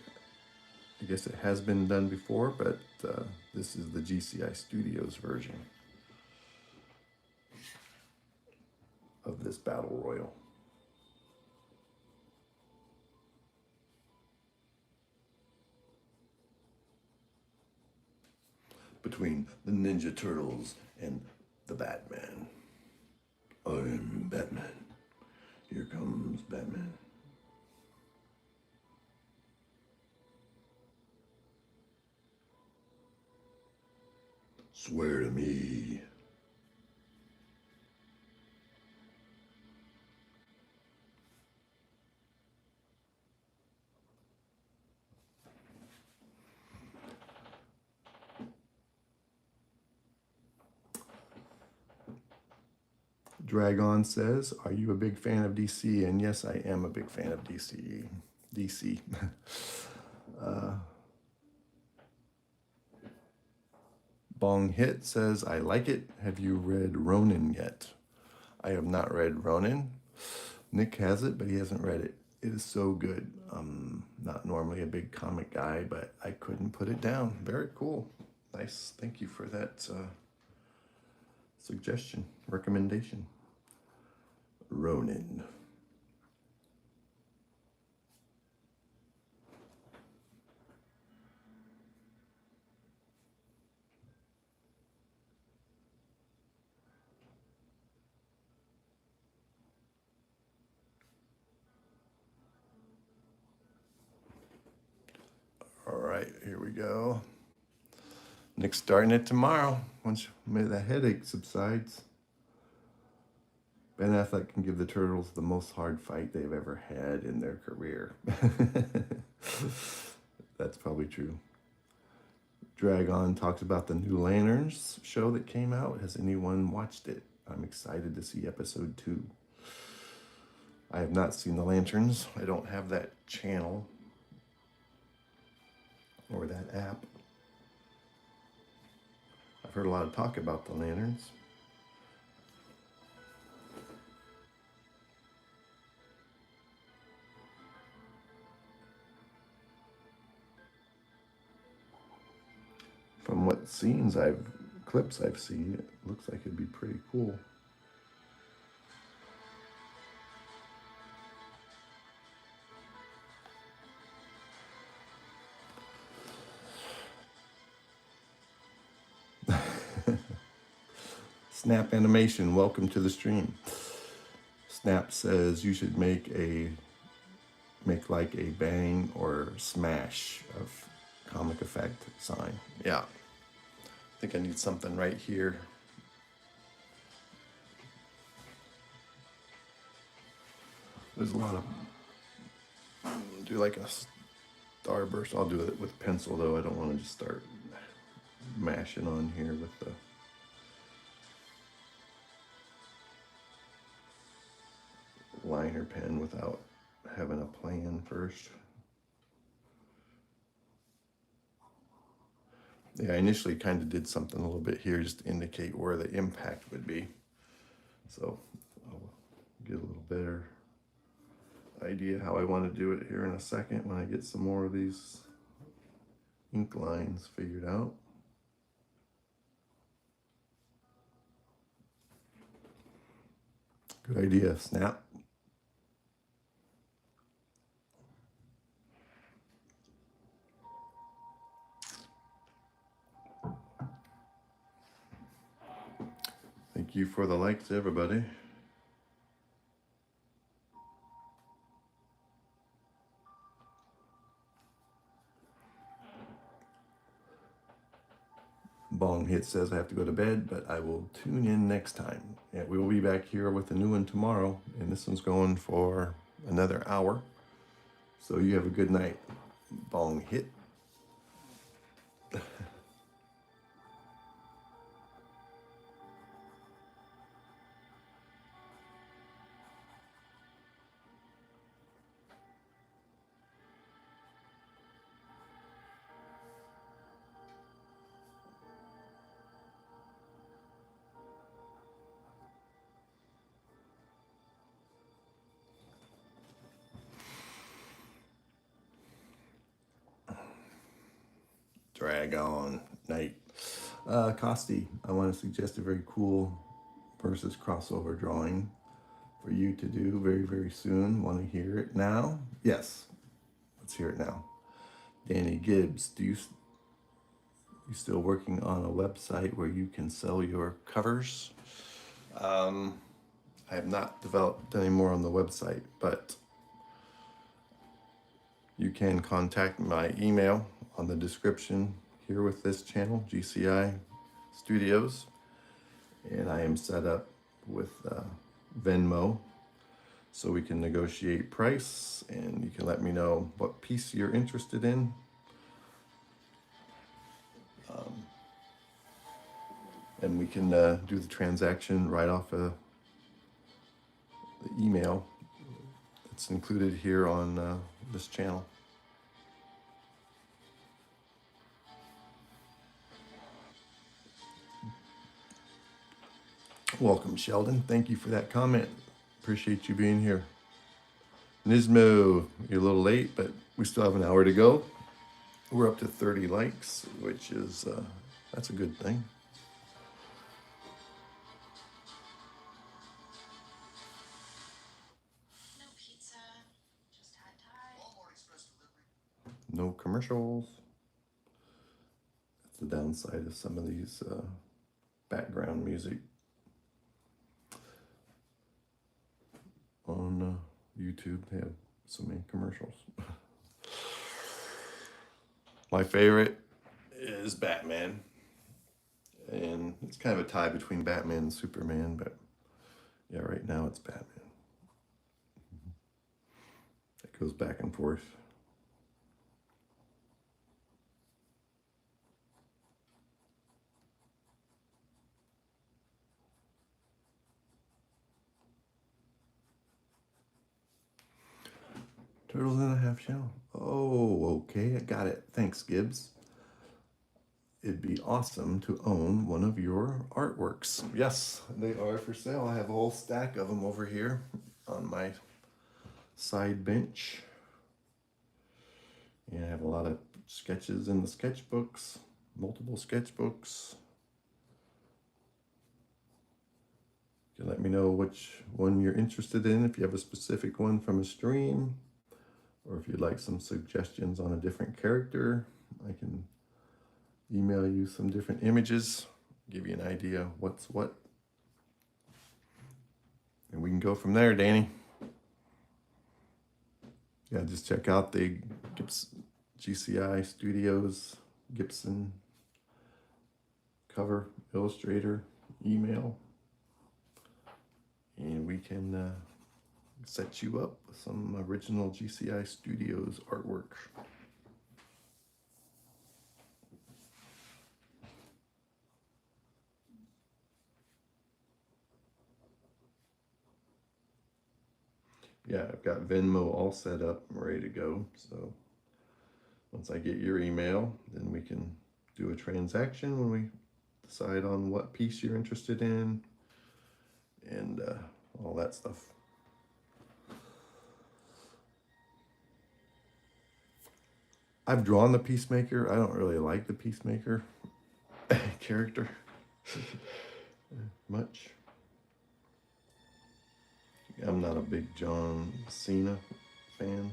I guess it has been done before, but this is the GCI Studios version of this battle royal. Between the Ninja Turtles and the Batman. I'm Batman. Here comes Batman. Swear to me. Dragon says, are you a big fan of DC? And yes, I am a big fan of DC. Bong Hit says, I like it. Have you read Ronin yet? I have not read Ronin. Nick has it, but he hasn't read it. It is so good. I'm not normally a big comic guy, but I couldn't put it down. Very cool. Nice. Thank you for that suggestion, recommendation. Ronin. All right, here we go. Nick's starting it tomorrow. Once that headache subsides. Ben Affleck can give the Turtles the most hard fight they've ever had in their career. That's probably true. Dragon talks about the new Lanterns show that came out. Has anyone watched it? I'm excited to see episode 2. I have not seen the Lanterns. I don't have that channel or that app. I've heard a lot of talk about the Lanterns. From what clips I've seen, it looks like it'd be pretty cool. Snap Animation, welcome to the stream. Snap says you should make like a bang or smash of comic effect sign. Yeah. I think I need something right here. There's a lot of, do like a starburst. I'll do it with pencil though. I don't want to just start mashing on here with the liner pen without having a plan first. Yeah, I initially kind of did something a little bit here just to indicate where the impact would be. So I'll idea how I want to do it here in a second when I get some more of these ink lines figured out. Good idea, Snap. Thank you for the likes, everybody. Bong Hit says I have to go to bed, but I will tune in next time. Yeah, we will be back here with a new one tomorrow, and this one's going for another hour. So you have a good night, Bong Hit. Dragon Night. Costi, I want to suggest a very cool versus crossover drawing for you to do very, very soon. Want to hear it now? Yes, let's hear it now. Danny Gibbs, you still working on a website where you can sell your covers? I have not developed any more on the website, but you can contact my email on the description here with this channel, GCI Studios. And I am set up with Venmo, so we can negotiate price, and you can let me know what piece you're interested in. And we can do the transaction right off of the email that's included here on this channel. Welcome, Sheldon. Thank you for that comment. Appreciate you being here. Nismo, you're a little late, but we still have an hour to go. We're up to 30 likes, which is, that's a good thing. No pizza, just Thai Thai. Walmart Express delivery. No commercials. That's the downside of some of these background music on YouTube. They have so many commercials. My favorite is Batman, and it's kind of a tie between Batman and Superman, but yeah, right now it's Batman. It goes back and forth. Turtles in a half shell. Oh, okay, I got it. Thanks, Gibbs. It'd be awesome to own one of your artworks. Yes, they are for sale. I have a whole stack of them over here on my side bench. And I have a lot of sketches in the sketchbooks, multiple sketchbooks. You can let me know which one you're interested in, if you have a specific one from a stream, or if you'd like some suggestions on a different character. I can email you some different images, give you an idea what's what. And we can go from there, Danny. Yeah, just check out the GCI Studios Gibson cover illustrator email, and we can set you up with some original GCI Studios artwork. Yeah, I've got Venmo all set up and ready to go. So once I get your email, then we can do a transaction when we decide on what piece you're interested in and all that stuff. I've drawn the Peacemaker. I don't really like the Peacemaker character much. I'm not a big John Cena fan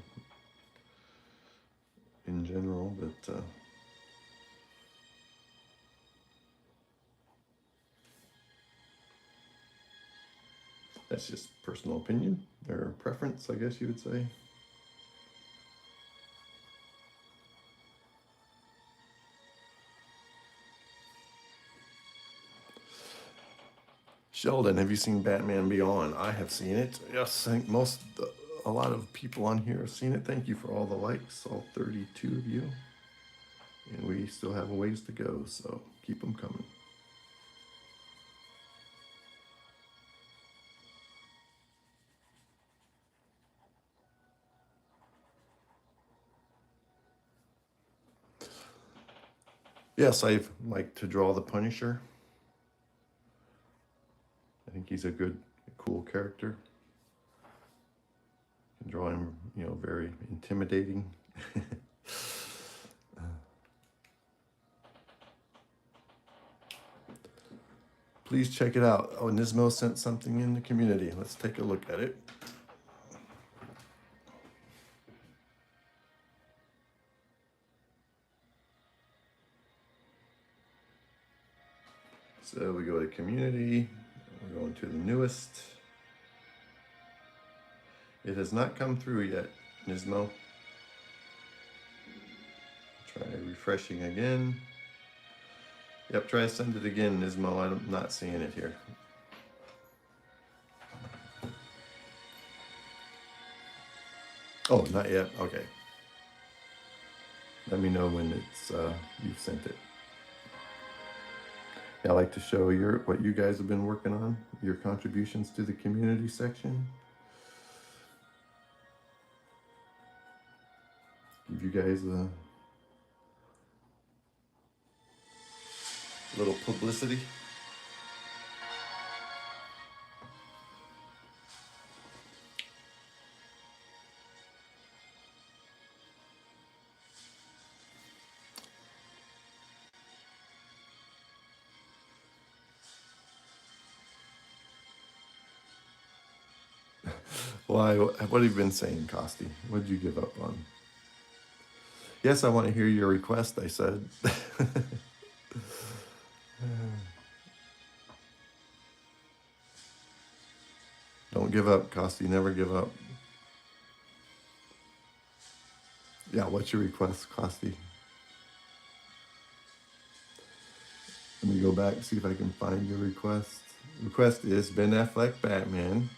in general, but that's just personal opinion or preference, I guess you would say. Sheldon, have you seen Batman Beyond? I have seen it. Yes, I think a lot of people on here have seen it. Thank you for all the likes, all 32 of you. And we still have a ways to go, so keep them coming. Yes, I like to draw the Punisher. I think he's a good, cool character. Can draw him, very intimidating. Please check it out. Oh, Nismo sent something in the community. Let's take a look at it. So we go to community. We're going to the newest. It has not come through yet, Nismo. Try refreshing again. Yep, try to send it again, Nismo. I'm not seeing it here. Oh, not yet. Okay. Let me know when it's you've sent it. Yeah, I like to show what you guys have been working on, your contributions to the community section. Give you guys a little publicity. Why? What have you been saying, Costi? What did you give up on? Yes, I want to hear your request, I said. Don't give up, Costi. Never give up. Yeah, what's your request, Costi? Let me go back and see if I can find your request. Request is Ben Affleck Batman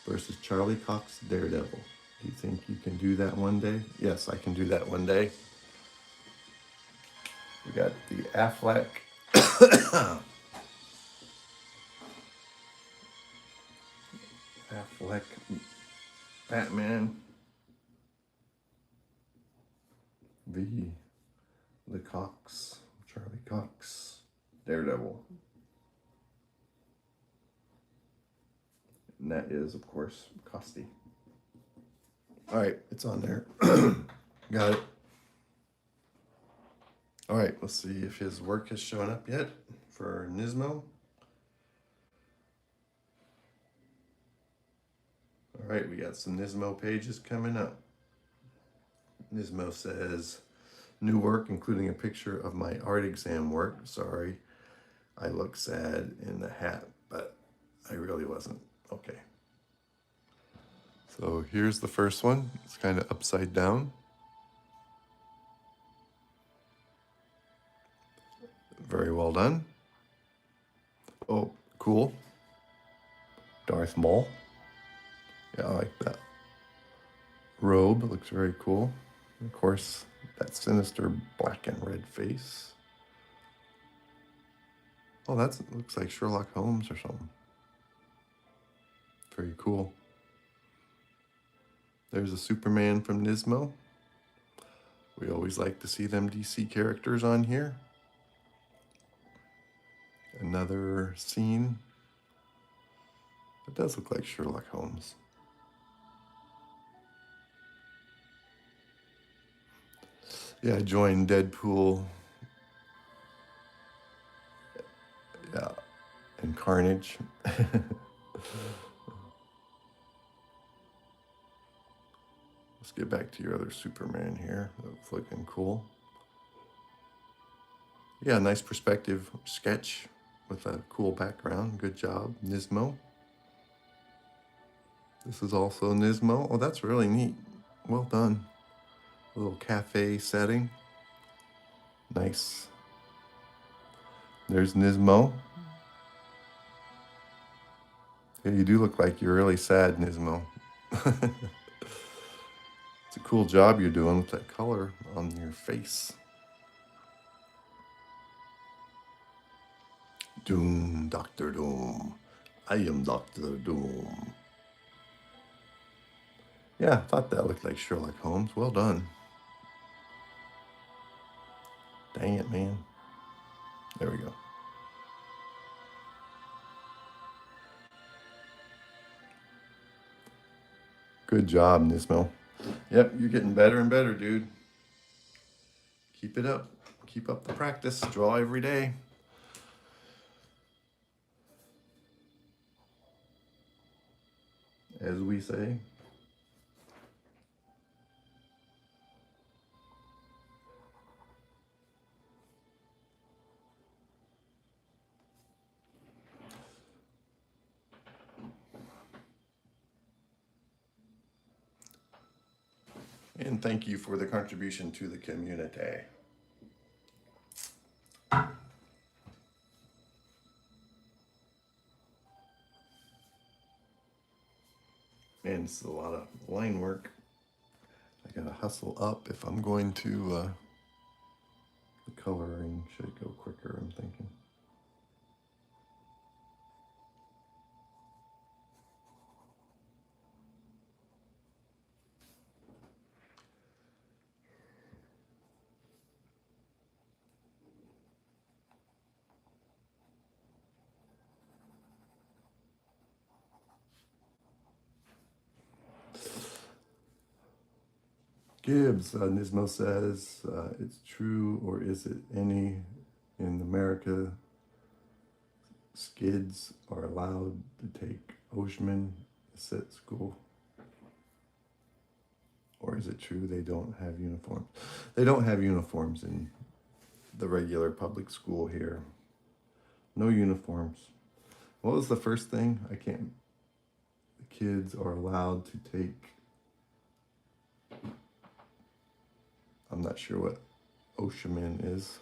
versus Charlie Cox Daredevil. Do you think you can do that one day? Yes, I can do that one day. We got the Affleck Affleck Batman v. Charlie Cox Daredevil. And that is, of course, Costi. All right, it's on there. Got it. All right, let's see if his work has shown up yet for Nismo. All right, we got some Nismo pages coming up. Nismo says, new work, including a picture of my art exam work. Sorry, I look sad in the hat, but I really wasn't. Okay. So here's the first one. It's kind of upside down. Very well done. Oh, cool. Darth Maul. Yeah, I like that. Robe looks very cool. Of course, that sinister black and red face. Oh, that looks like Sherlock Holmes or something. Very cool. There's a Superman from Nismo. We always like to see them DC characters on here. Another scene. It does look like Sherlock Holmes. Yeah, I joined Deadpool. Yeah, and Carnage. Let's get back to your other Superman here. That's looking cool. Yeah, nice perspective sketch with a cool background. Good job, Nismo. This is also Nismo. Oh, that's really neat. Well done. A little cafe setting. Nice. There's Nismo. Yeah, you do look like you're really sad, Nismo. It's a cool job you're doing with that color on your face. Doom, Doctor Doom. I am Doctor Doom. Yeah, I thought that looked like Sherlock Holmes. Well done. Dang it, man. There we go. Good job, Nismo. Yep, you're getting better and better, dude. Keep it up. Keep up the practice. Draw every day. As we say. And thank you for the contribution to the community. Man, it's a lot of line work. I gotta hustle up if I'm going to, the coloring should go quicker, I'm thinking. Gibbs, Nismo says, it's true, or is it any in America? Skids are allowed to take Oshman at school? Or is it true they don't have uniforms? They don't have uniforms in the regular public school here. No uniforms. What was the first thing? I can't. The kids are allowed to take. I'm not sure what Oshaman is.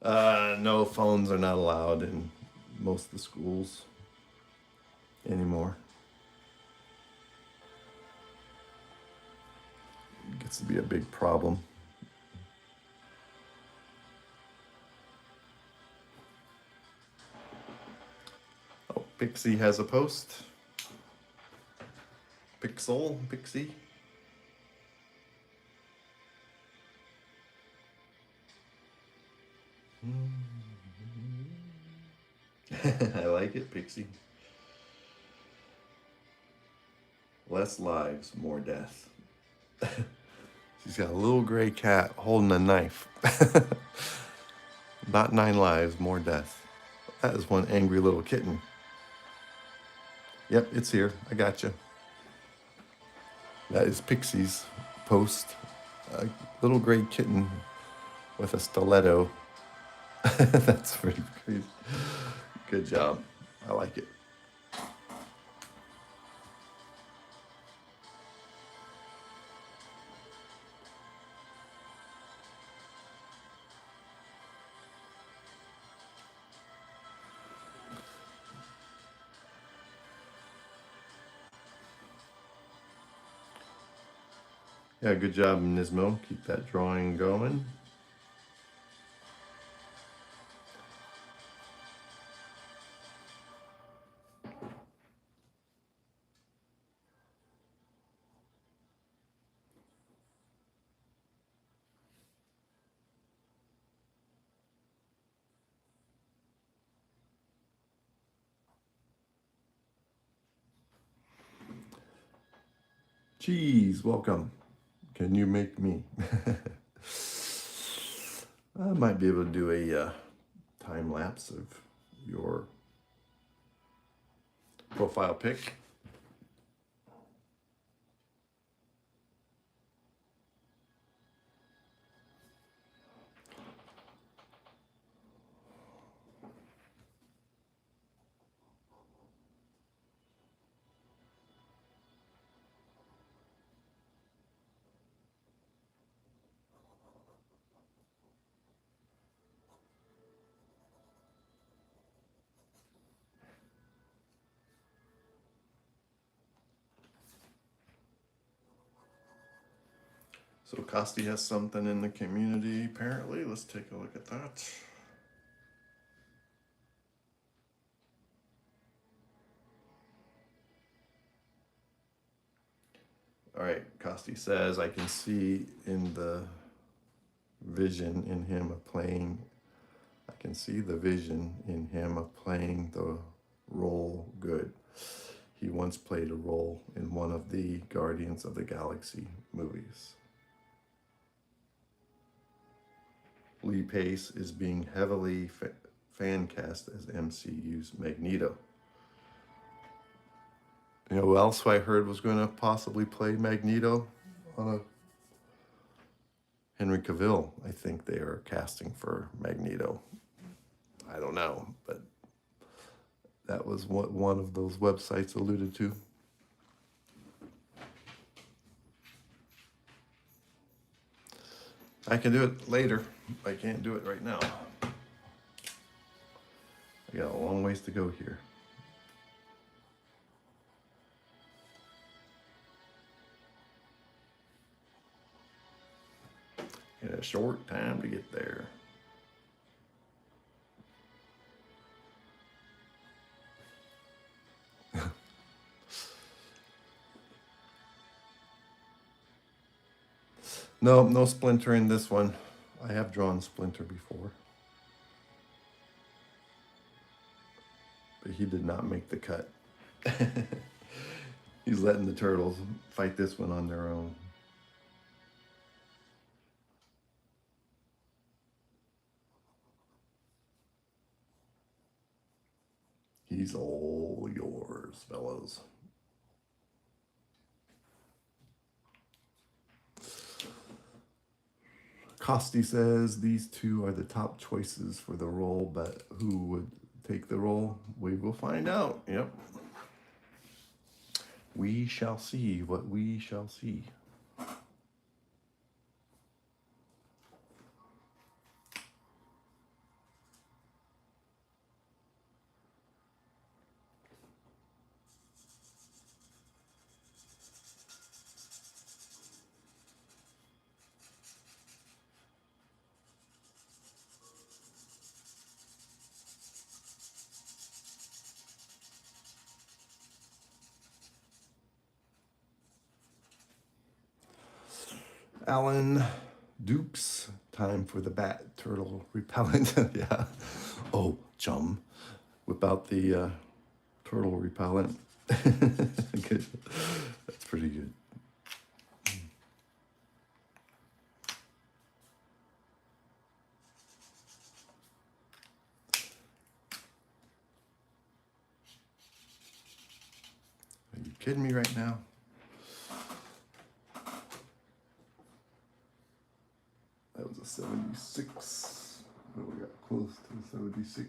No, phones are not allowed in most of the schools anymore. It gets to be a big problem. Oh, Pixie has a post. Pixie. I like it, Pixie. Less lives, more death. She's got a little gray cat holding a knife. Not 9 lives, more death. That is one angry little kitten. Yep, it's here. I got you. That is Pixie's post. A little gray kitten with a stiletto. That's pretty crazy. Good job. I like it. Yeah, good job, Nismo. Keep that drawing going. Cheese, welcome. Can you make me? I might be able to do a time lapse of your profile pic. So Costi has something in the community, apparently. Let's take a look at that. All right, Costi says, I can see in the vision in him of playing, I can see the vision in him of playing the role good. He once played a role in one of the Guardians of the Galaxy movies. Lee Pace is being heavily fan cast as MCU's Magneto. You know who else I heard was going to possibly play Magneto on a Henry Cavill. I think they are casting for Magneto. I don't know, but that was what one of those websites alluded to. I can do it later. I can't do it right now. I got a long ways to go here. In a short time to get there. No Splinter in this one. I have drawn Splinter before. But he did not make the cut. He's letting the turtles fight this one on their own. He's all yours, fellas. Costi says these two are the top choices for the role, but who would take the role? We will find out. Yep. We shall see what we shall see. Alan Dukes, time for the bat turtle repellent. Yeah. Oh, chum. Whip out the turtle repellent. Good. That's pretty good. Are you kidding me right now? That was a 76. Oh, we got close to 76.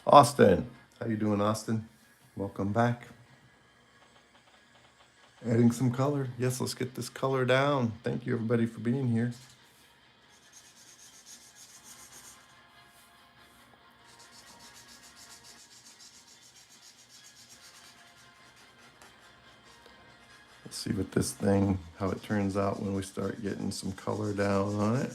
Austin, how you doing, Austin? Welcome back. Adding some color. Yes, let's get this color down. Thank you, everybody, for being here. Let's see what this thing, how it turns out when we start getting some color down on it.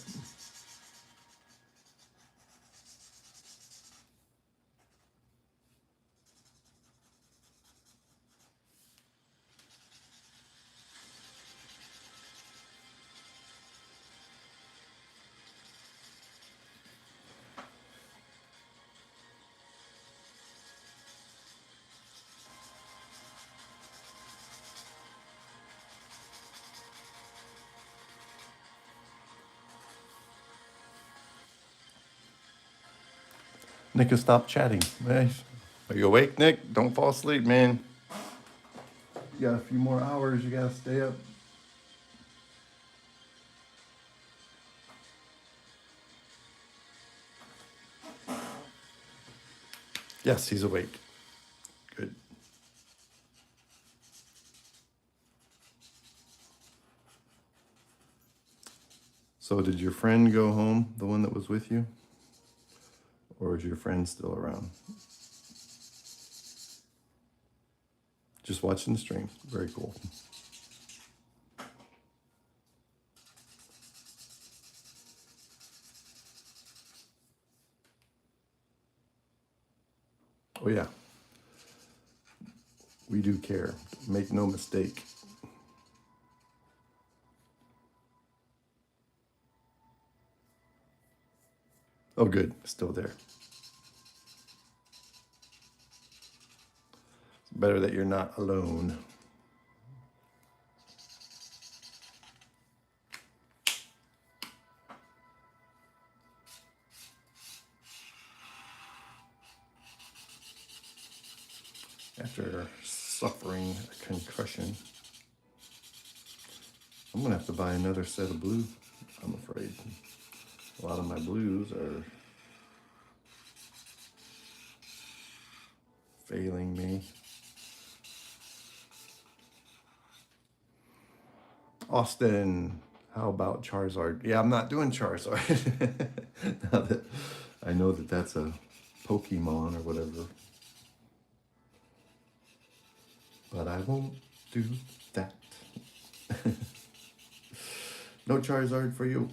Nick has stopped chatting. Hey, are you awake, Nick? Don't fall asleep, man. You got a few more hours. You gotta stay up. Yes, he's awake. Good. So did your friend go home, the one that was with you? Or is your friend still around? Just watching the stream. Very cool. Oh yeah, we do care. Make no mistake. Oh good, still there. It's better that you're not alone. After suffering a concussion, I'm gonna have to buy another set of blue, I'm afraid. A lot of my blues are failing me. Austin, how about Charizard? Yeah, I'm not doing Charizard. Now that I know that that's a Pokemon or whatever. But I won't do that. No Charizard for you.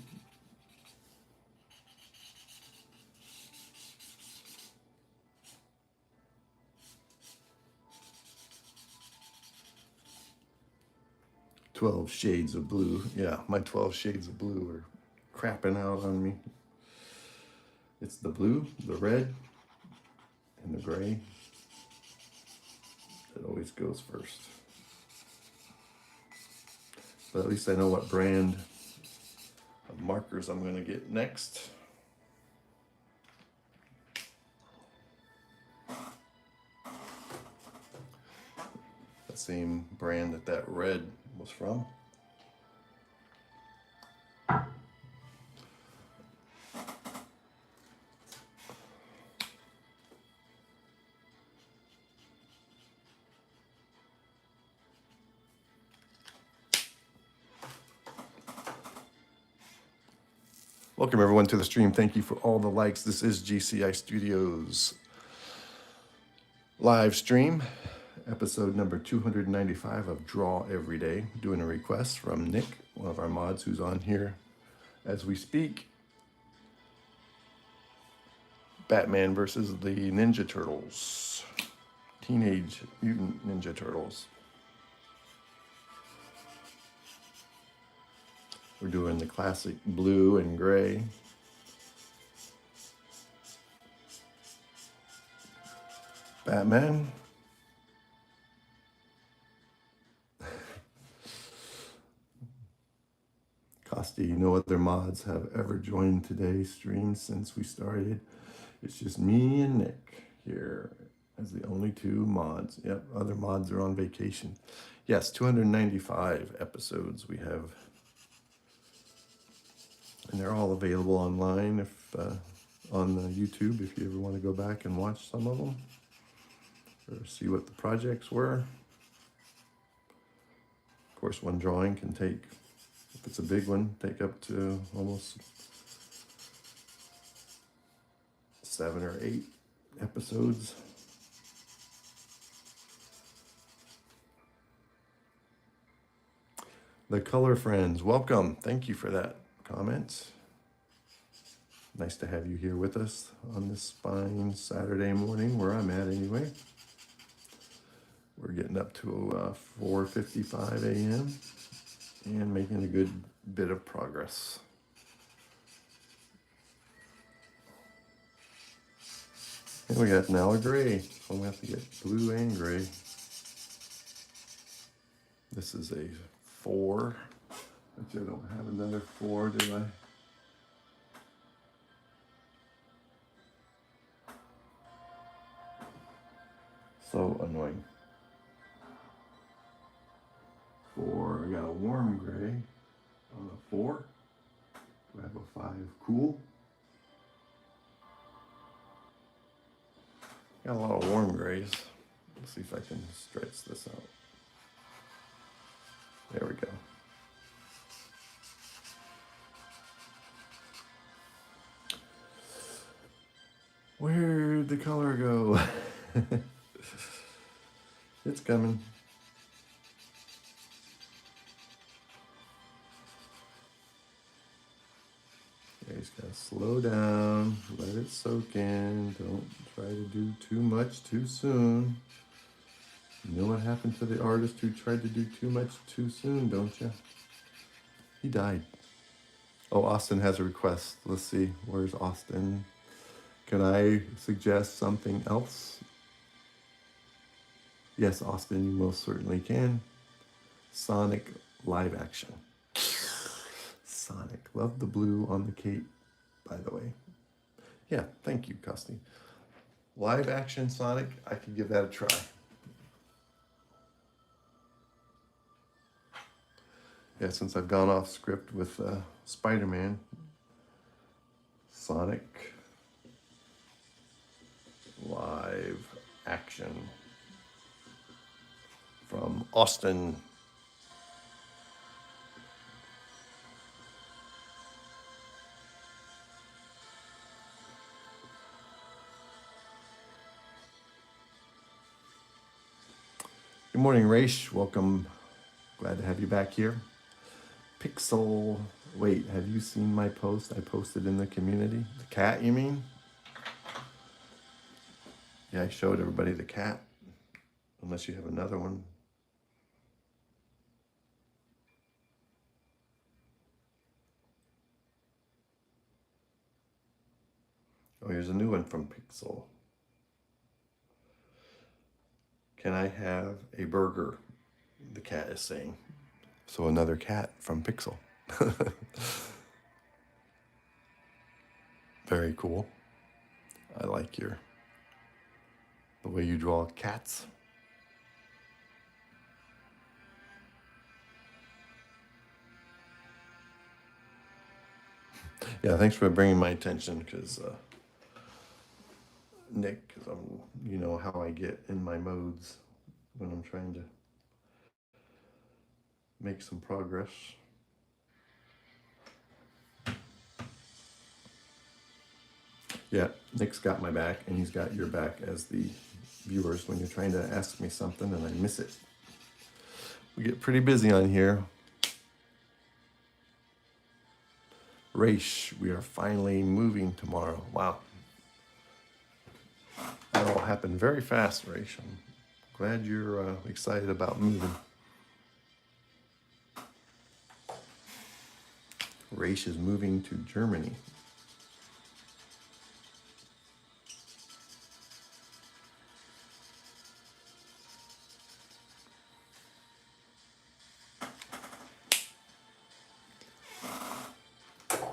"12 Shades of Blue." Yeah, my 12 Shades of Blue are crapping out on me. It's the blue, the red, and the gray that always goes first. But at least I know what brand of markers I'm going to get next. The same brand that red was from. Welcome everyone to the stream. Thank you for all the likes. This is GCI Studios live stream, episode number 295 of Draw Every Day. Doing a request from Nick, one of our mods who's on here as we speak. Batman versus the Ninja Turtles. Teenage Mutant Ninja Turtles. We're doing the classic blue and gray. Batman. Costi, no other mods have ever joined today's stream since we started. It's just me and Nick here as the only two mods. Yep, other mods are on vacation. Yes, 295 episodes we have. And they're all available online if on the YouTube if you ever want to go back and watch some of them or see what the projects were. Of course, one drawing can take, if it's a big one, take up to almost 7 or 8 episodes. The Color Friends, welcome. Thank you for that comment. Nice to have you here with us on this fine Saturday morning, where I'm at anyway. We're getting up to 4:55 a.m. and making a good bit of progress. And we got now a gray, so we have to get blue and gray. This is a 4, which I don't have another 4, do I? So annoying. 4, I got a warm gray on a 4. Do I have a 5 cool? Got a lot of warm grays. Let's see if I can stretch this out. There we go. Where'd the color go? It's coming. Yeah, you just gotta slow down, let it soak in. Don't try to do too much too soon. You know what happened to the artist who tried to do too much too soon, don't you? He died. Oh, Austin has a request. Let's see. Where's Austin? Can I suggest something else? Yes, Austin, you most certainly can. Sonic live action. Sonic. Love the blue on the cape, by the way. Yeah, thank you, Custy. Live action Sonic, I could give that a try. Yeah, since I've gone off script with Spider-Man, Sonic live action from Austin. Good morning, Raish. Welcome. Glad to have you back here. Pixel. Wait, have you seen my post I posted in the community? The cat, you mean? Yeah, I showed everybody the cat. Unless you have another one. Oh, here's a new one from Pixel. Can I have a burger? The cat is saying. So another cat from Pixel. Very cool. I like the way you draw cats. Yeah, thanks for bringing my attention, because Nick, because you know how I get in my modes when I'm trying to make some progress. Yeah, Nick's got my back, and he's got your back as the viewers when you're trying to ask me something and I miss it. We get pretty busy on here. Raish, we are finally moving tomorrow. Wow. That all happened very fast, Raish. I'm glad you're excited about moving. Raish is moving to Germany.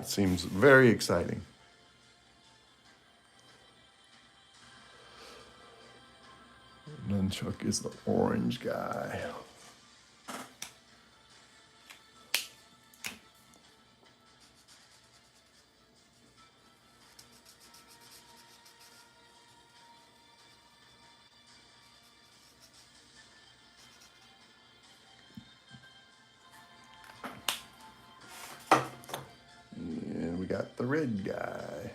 It seems very exciting. Nunchuck is the orange guy. And we got the red guy.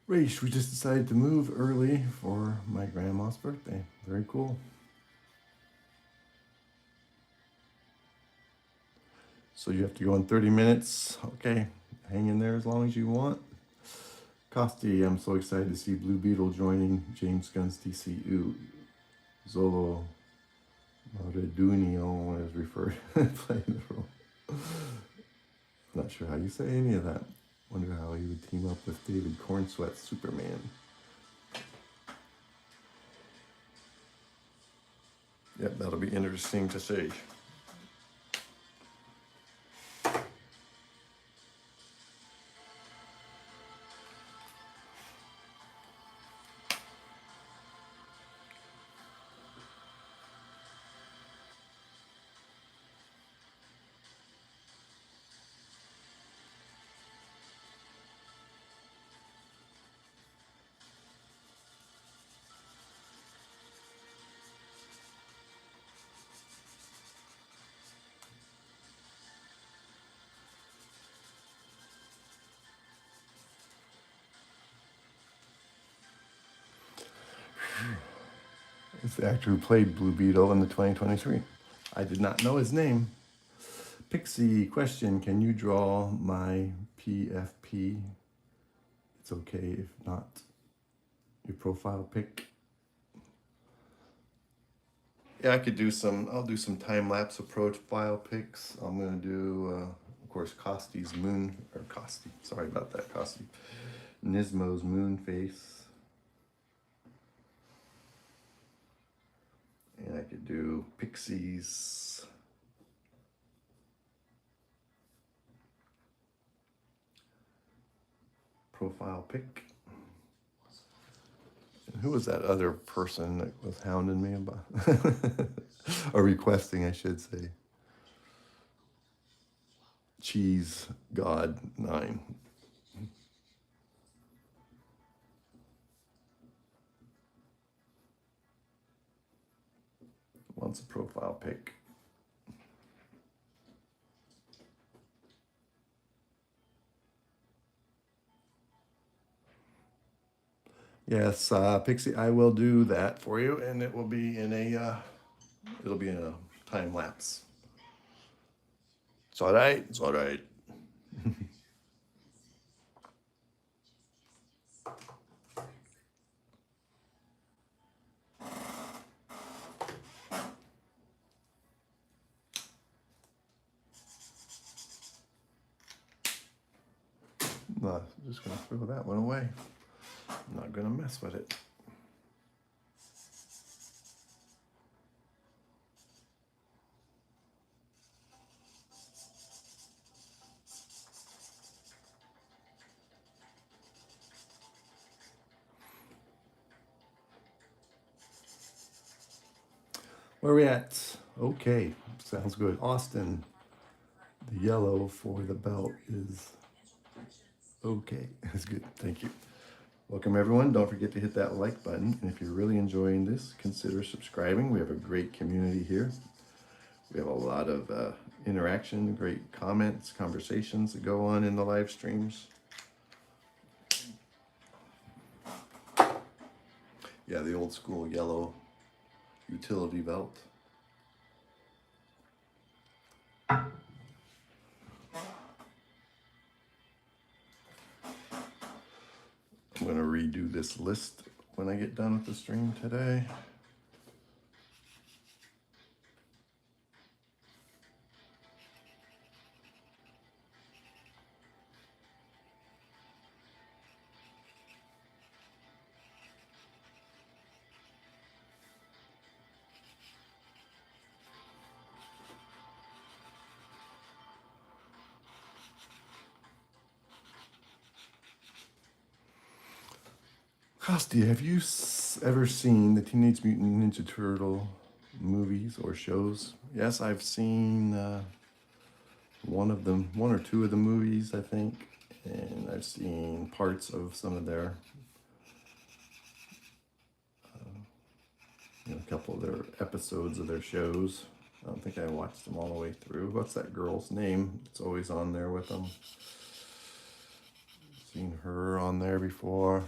Raish, we just decided to move early for my grandma's birthday. Very cool. So you have to go in 30 minutes. Okay, hang in there as long as you want. Costi, I'm so excited to see Blue Beetle joining James Gunn's DCU. Zolo Mauredunio is referred playing the role. Not sure how you say any of that. Wonder how he would team up with David Cornsweat's Superman. Yep, that'll be interesting to see. It's the actor who played Blue Beetle in the 2023. I did not know his name. Pixie question, can you draw my PFP? It's okay if not your profile pic. Yeah, I could do some, I'll do some time-lapse approach file pics. I'm gonna do, of course, Costy's moon, or Costy, sorry about that, Costy. Nismo's moon face. And I could do Pixie's profile pic. And who was that other person that was hounding me about? Or requesting, I should say. Cheese God 9. Wants a profile pic. Yes, Pixie, I will do that for you, and it will be in a it'll be in a time lapse. It's all right. It's all right. No, I'm just gonna throw that one away. I'm not gonna mess with it. Where are we at? Okay, sounds good. Austin, the yellow for the belt is okay. That's good. Thank you. Welcome everyone. Don't forget to hit that like button. And if you're really enjoying this, consider subscribing. We have a great community here. We have a lot of interaction, great comments, conversations that go on in the live streams. Yeah, the old school yellow utility belt. I'm going to redo this list when I get done with the stream today. Costi, have you ever seen the Teenage Mutant Ninja Turtle movies or shows? Yes, I've seen one of them, one or two of the movies, I think, and I've seen parts of some of their, a couple of their episodes of their shows. I don't think I watched them all the way through. What's that girl's name? It's always on there with them. Seen her on there before.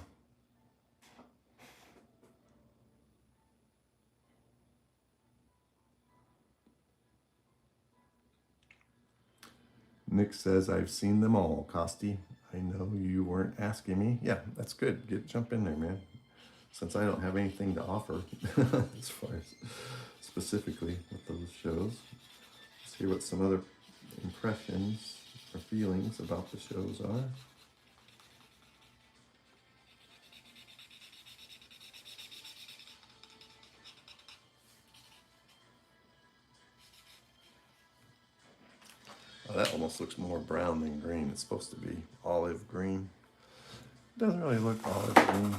Nick says, I've seen them all, Costi. I know you weren't asking me. Yeah, that's good. Jump in there, man. since I don't have anything to offer as far as specifically with those shows, let's hear what some other impressions or feelings about the shows are. Oh, that almost looks more brown than green. It's supposed to be olive green. It doesn't really look olive green.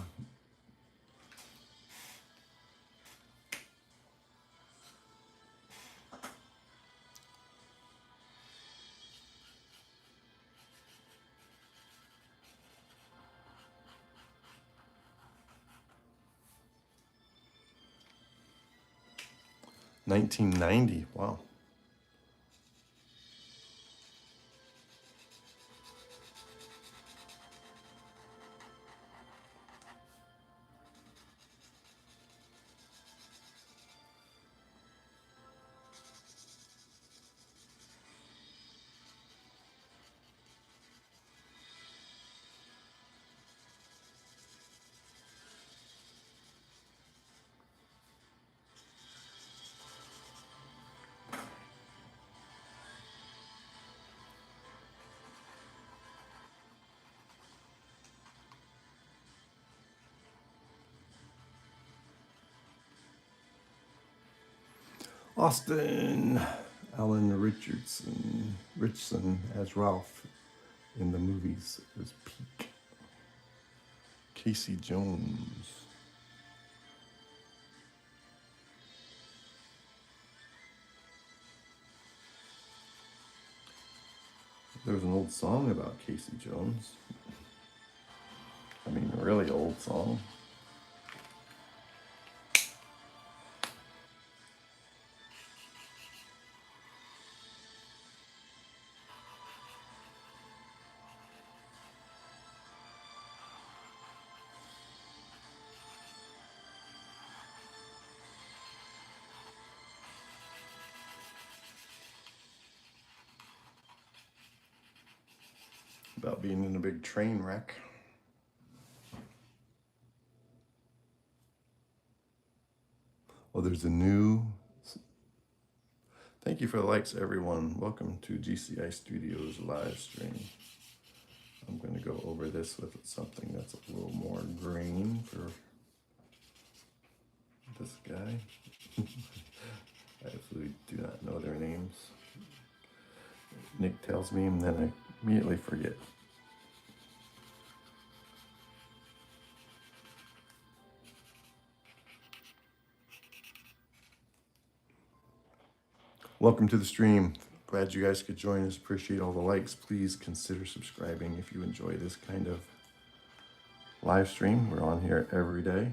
$19.90. Wow. Austin Allen Richardson as Ralph in the movies is Peak. Casey Jones. There was an old song about Casey Jones. I mean, a really old song. About being in a big train wreck. Well, there's a new... Thank you for the likes, everyone. Welcome to GCI Studios live stream. I'm going to go over this with something that's a little more green for this guy. I absolutely do not know their names. Nick tells me and then I immediately forget. Welcome to the stream. Glad you guys could join us. Appreciate all the likes. Please consider subscribing if you enjoy this kind of live stream. We're on here every day.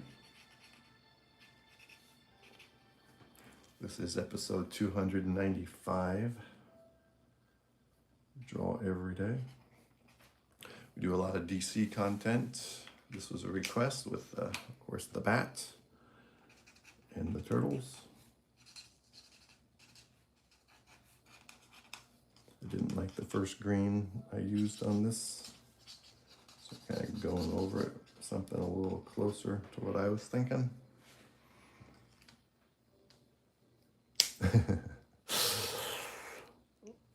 This is episode 295. Draw every day. We do a lot of DC content. This was a request with, of course, the bat and the turtles. I didn't like the first green I used on this, so kind of going over it, something a little closer to what I was thinking.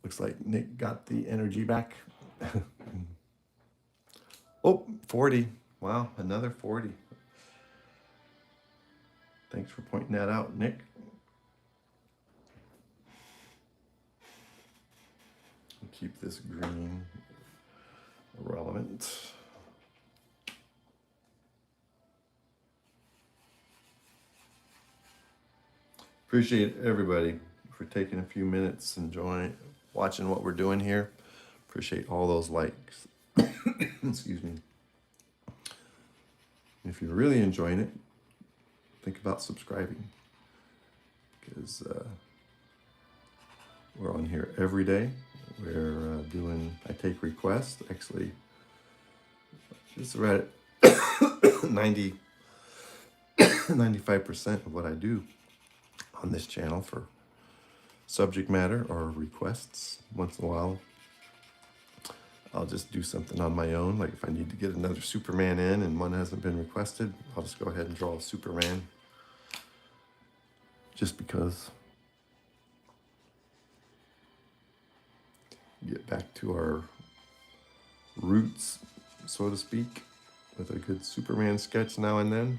Looks like Nick got the energy back. Oh, 40. Wow, another 40. Thanks for pointing that out, Nick. Keep this green relevant. Appreciate everybody for taking a few minutes and watching what we're doing here. Appreciate all those likes. Excuse me. If you're really enjoying it, think about subscribing, because we're on here every day. We're I take requests. Actually, it's right at 95% of what I do on this channel for subject matter or requests. Once in a while, I'll just do something on my own. Like if I need to get another Superman in and one hasn't been requested, I'll just go ahead and draw a Superman. Just because. Get back to our roots, so to speak, with a good Superman sketch now and then.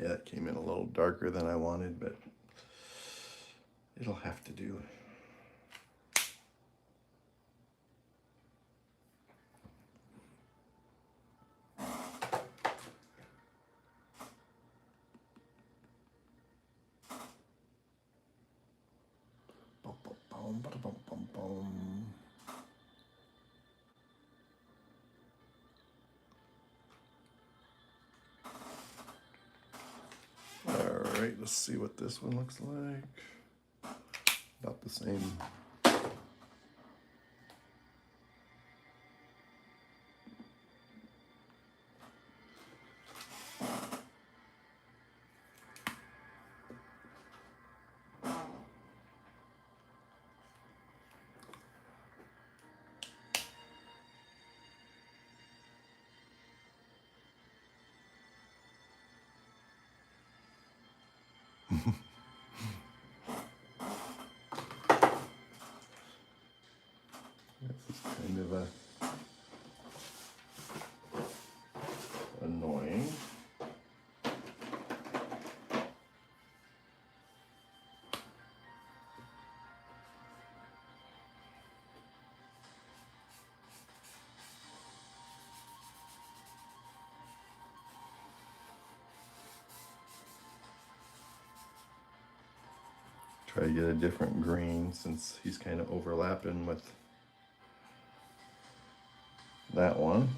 Yeah, it came in a little darker than I wanted, but it'll have to do. All right, let's see what this one looks like. About the same. This is kind of annoying. Try to get a different green since he's kind of overlapping with that one.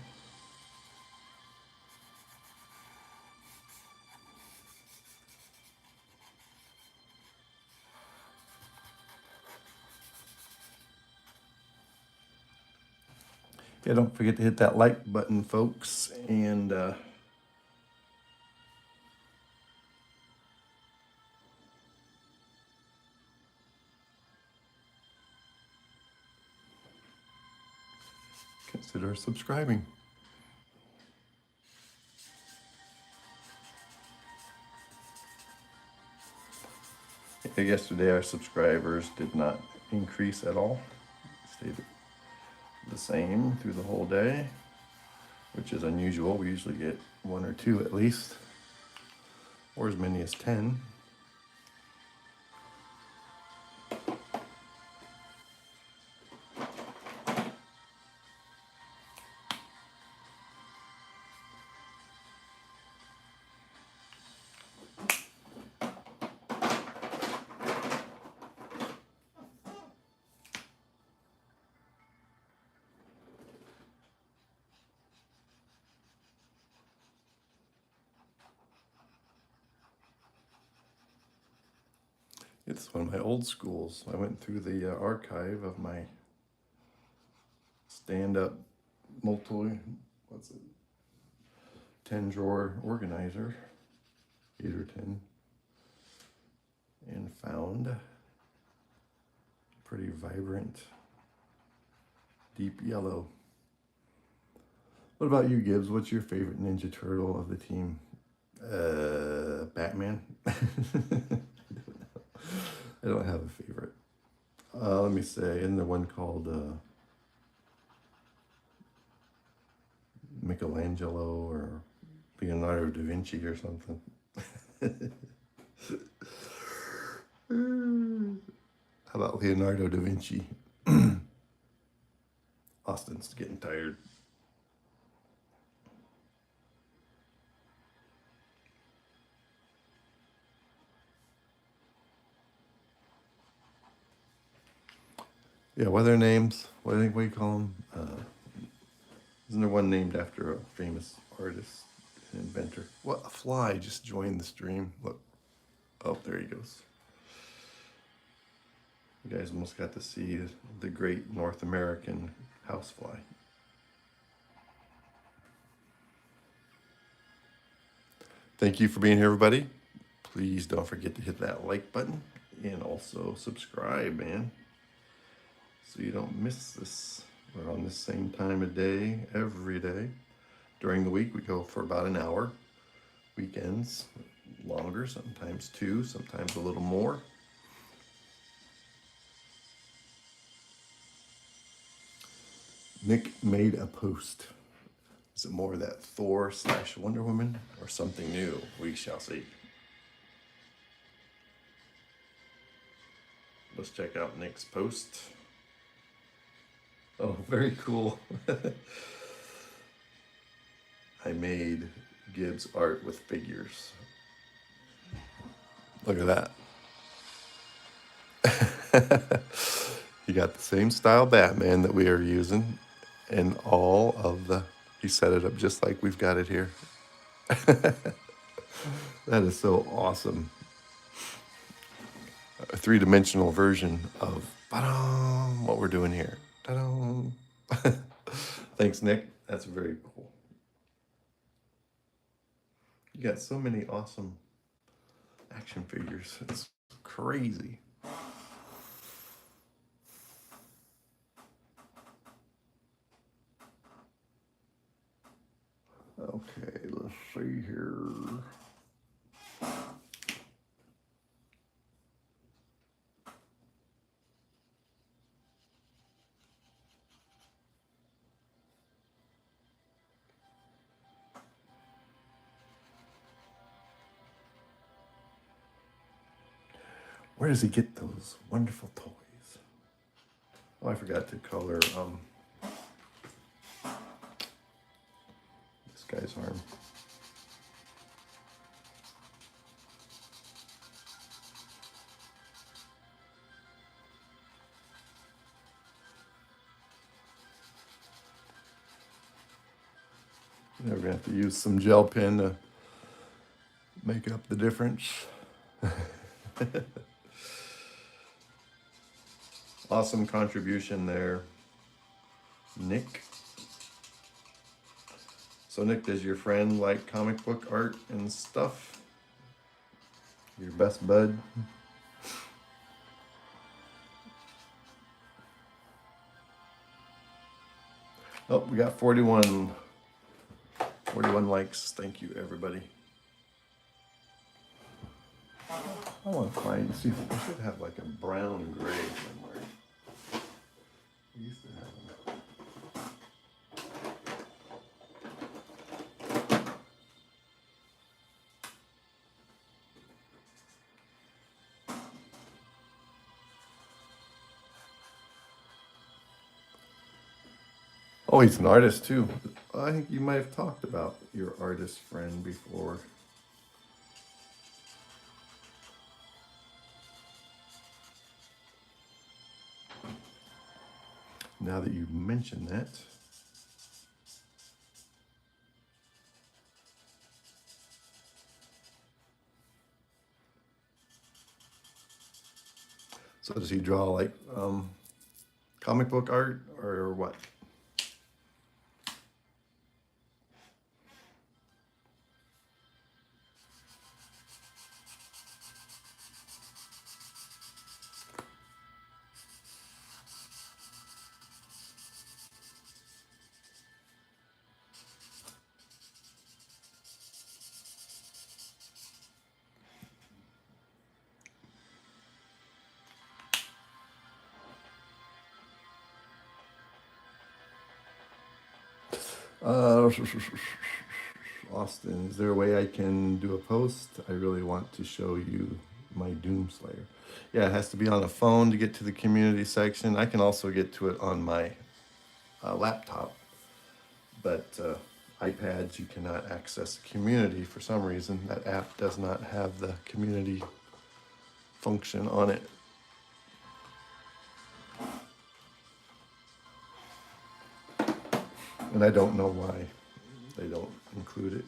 Yeah, don't forget to hit that like button, folks, and consider subscribing. Yesterday, our subscribers did not increase at all. Stayed the same through the whole day, which is unusual. We usually get 1 or 2 at least, or as many as 10. It's one of my old schools. I went through the archive of my stand-up what's it, 10 drawer organizer, 8 or 10, and found a pretty vibrant, deep yellow. What about you, Gibbs? What's your favorite Ninja Turtle of the team? Batman? I don't have a favorite. Let me say, isn't there one called Michelangelo or Leonardo da Vinci or something? How about Leonardo da Vinci? Austin's getting tired. Yeah, what are their names? What do you call them? Isn't there one named after a famous artist and inventor? What, a fly just joined the stream. Look. Oh, there he goes. You guys almost got to see the great North American housefly. Thank you for being here, everybody. Please don't forget to hit that like button and also subscribe, man, so you don't miss this. We're on the same time of day every day. During the week, we go for about an hour. Weekends, longer, sometimes 2, sometimes a little more. Nick made a post. Is it more of that Thor / Wonder Woman or something new? We shall see. Let's check out Nick's post. Oh, very cool. I made Gibbs art with figures. Look at that. He got the same style Batman that we are using, and all of the, he set it up just like we've got it here. That is so awesome. A 3-dimensional version of what we're doing here. Thanks, Nick. That's very cool. You got so many awesome action figures. It's crazy. Okay, let's see here. Where does he get those wonderful toys? Oh, I forgot to color this guy's arm. We're gonna have to use some gel pen to make up the difference. Awesome contribution there, Nick. So Nick, does your friend like comic book art and stuff? Your best bud? Oh, we got 41 likes. Thank you, everybody. I want to find, see if we should have like a brown gray somewhere. We used to have them. Oh, he's an artist too. I think you might have talked about your artist friend before. Now that you mention that. So does he draw like comic book art or what? Austin, is there a way I can do a post? I really want to show you my Doomslayer. Yeah, it has to be on a phone to get to the community section. I can also get to it on my laptop, but iPads, you cannot access the community for some reason. That app does not have the community function on it. And I don't know why they don't include it.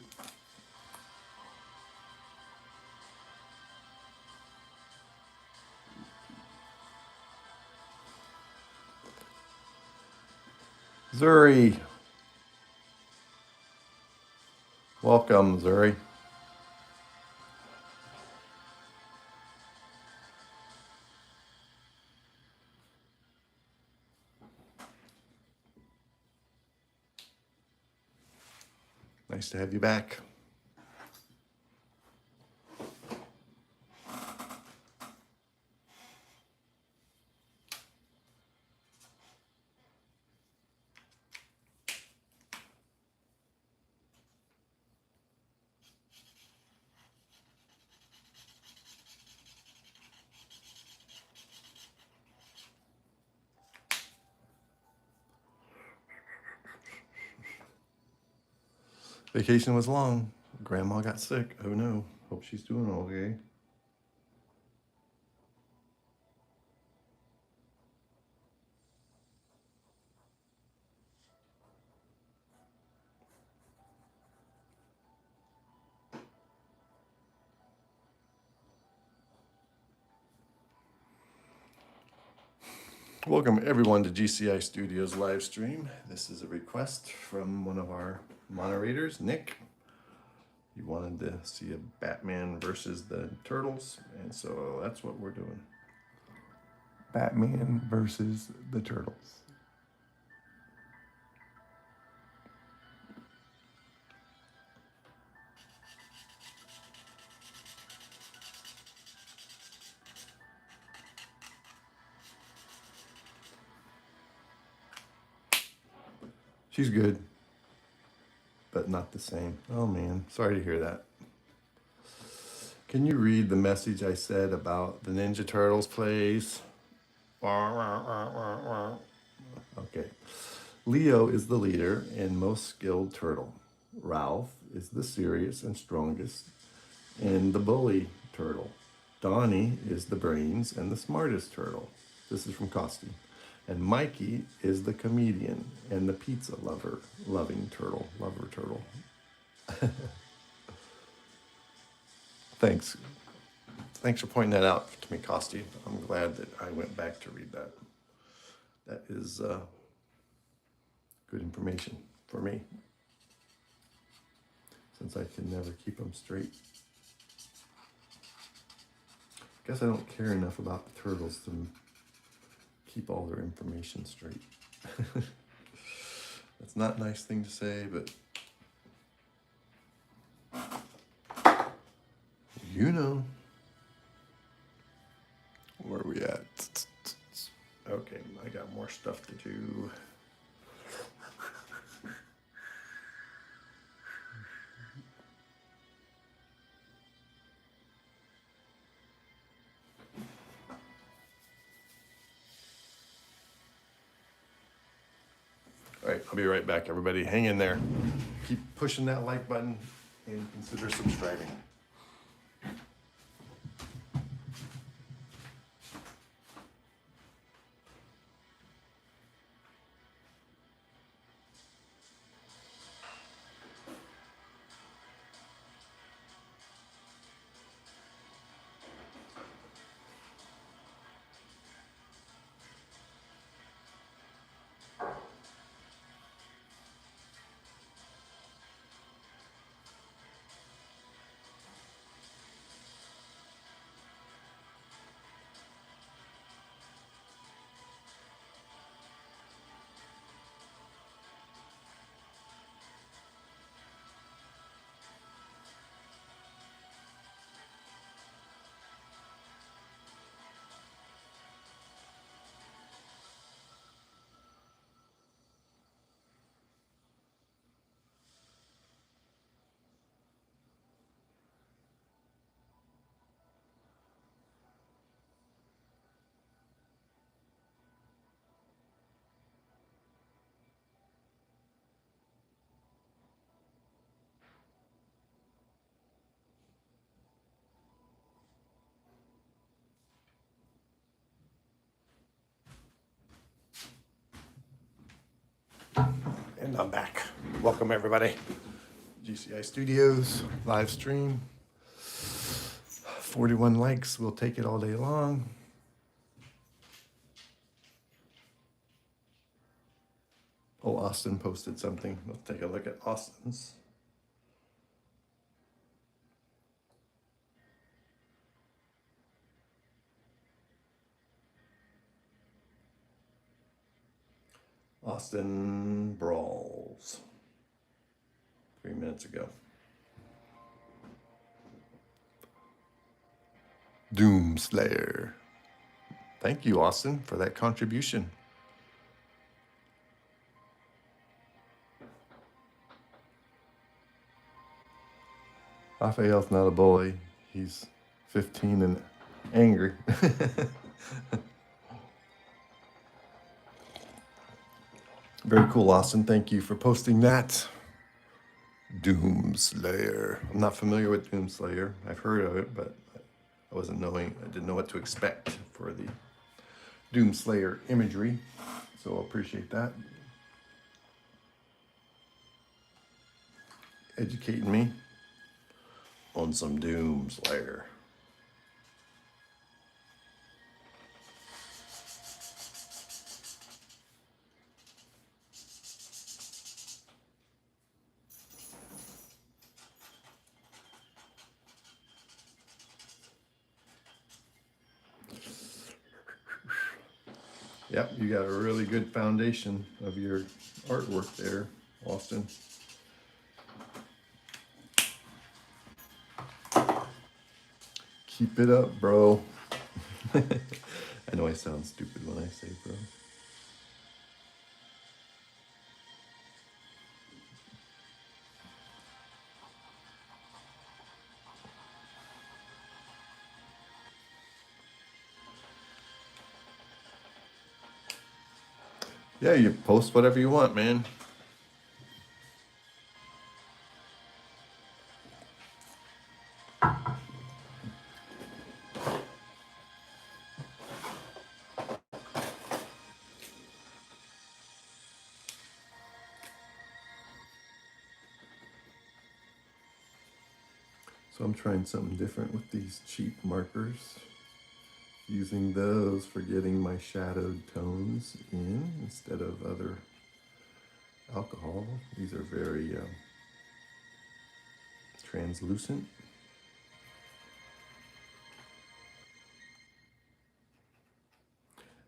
Zuri. Welcome, Zuri. Nice to have you back. Vacation was long. Grandma got sick. Oh no. Hope she's doing okay. Welcome everyone to GCI Studios live stream. This is a request from one of our moderators, Nick. He wanted to see a Batman versus the Turtles, and so that's what we're doing. Batman versus the Turtles. She's good, but not the same. Oh man, sorry to hear that. Can you read the message I said about the Ninja Turtles, please? Okay. Leo is the leader and most skilled turtle. Ralph is the serious and strongest and the bully turtle. Donnie is the brains and the smartest turtle. This is from Costi. And Mikey is the comedian and the pizza loving turtle. Lover turtle. Thanks. Thanks for pointing that out to me, Costi. I'm glad that I went back to read that. That is good information for me, since I can never keep them straight. Guess I don't care enough about the turtles to keep all their information straight. That's not a nice thing to say, but you know. Where are we at? Okay, I got more stuff to do. All right, I'll be right back, everybody. Hang in there. Keep pushing that like button and consider subscribing. And I'm back. Welcome everybody. GCI Studios live stream. 41 likes. We'll take it all day long. Oh, Austin posted something. Let's take a look at Austin's. Austin Brawls. 3 minutes ago. Doomslayer. Thank you, Austin, for that contribution. Raphael's not a bully. He's 15 and angry. Very cool, Austin. Thank you for posting that. Doomslayer. I'm not familiar with Doomslayer. I've heard of it, but I didn't know what to expect for the Doomslayer imagery. So I appreciate that. Educating me on some Doomslayer. Yep, you got a really good foundation of your artwork there, Austin. Keep it up, bro. I know I sound stupid when I say bro. Yeah, you post whatever you want, man. So I'm trying something different with these cheap markers. Using those for getting my shadowed tones in instead of other alcohol. These are very translucent.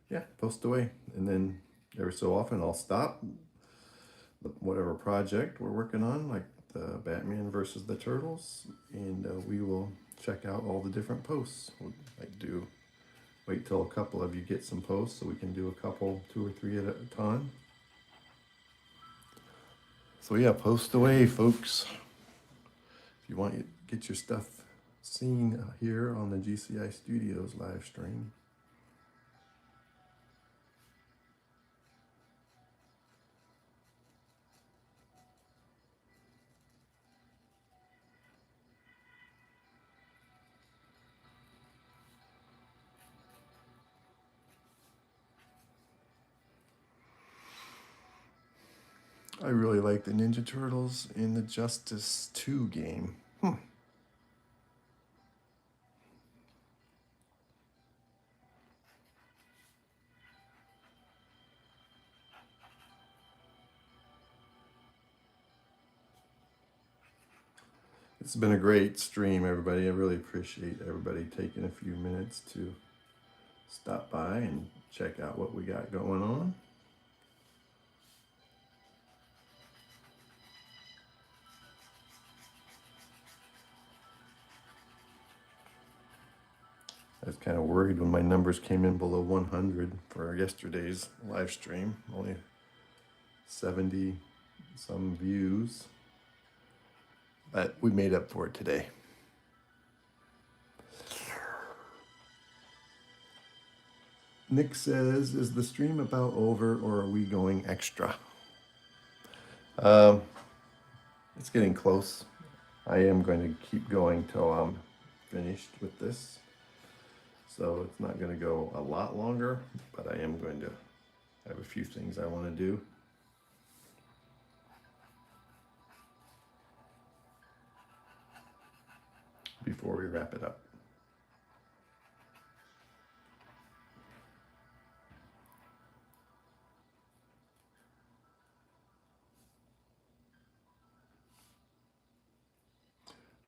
Yeah, post away. And then every so often I'll stop whatever project we're working on, like the Batman versus the Turtles, and we will check out all the different posts. We'll wait till a couple of you get some posts so we can do a couple, 2 or 3 at a time. So yeah, post away, folks. If you want to get your stuff seen here on the GCI Studios live stream. I really like the Ninja Turtles in the Justice 2 game. It's been a great stream, everybody. I really appreciate everybody taking a few minutes to stop by and check out what we got going on. I was kind of worried when my numbers came in below 100 for yesterday's live stream. Only 70 some views. But we made up for it today. Nick says, is the stream about over or are we going extra? It's getting close. I am going to keep going till I'm finished with this. So it's not going to go a lot longer, but I am going to have a few things I want to do. before we wrap it up.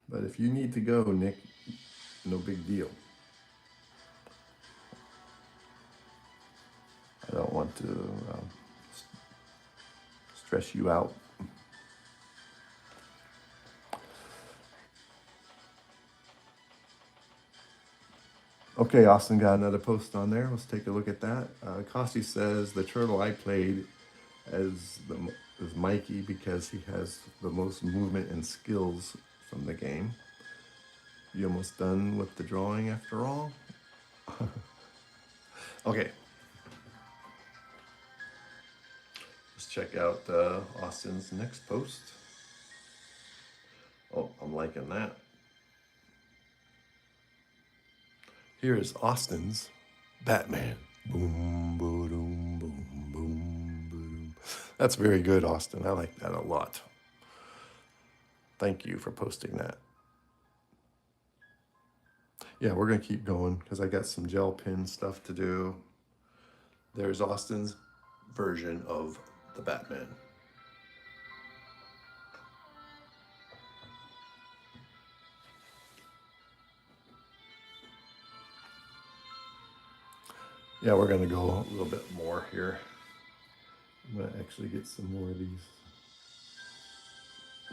But if you need to go, Nick, no big deal. I don't want to stress you out. Okay, Austin got another post on there. Let's take a look at that. Costi says the turtle I played as Mikey because he has the most movement and skills from the game. You almost done with the drawing after all? Okay. Let's check out Austin's next post. Oh, I'm liking that. Here is Austin's Batman. Boom, boom, boom, boom, boom. That's very good, Austin. I like that a lot. Thank you for posting that. Yeah, we're going to keep going because I got some gel pen stuff to do. There's Austin's version of the Batman. Yeah, we're going to go a little bit more here. I'm going to actually get some more of these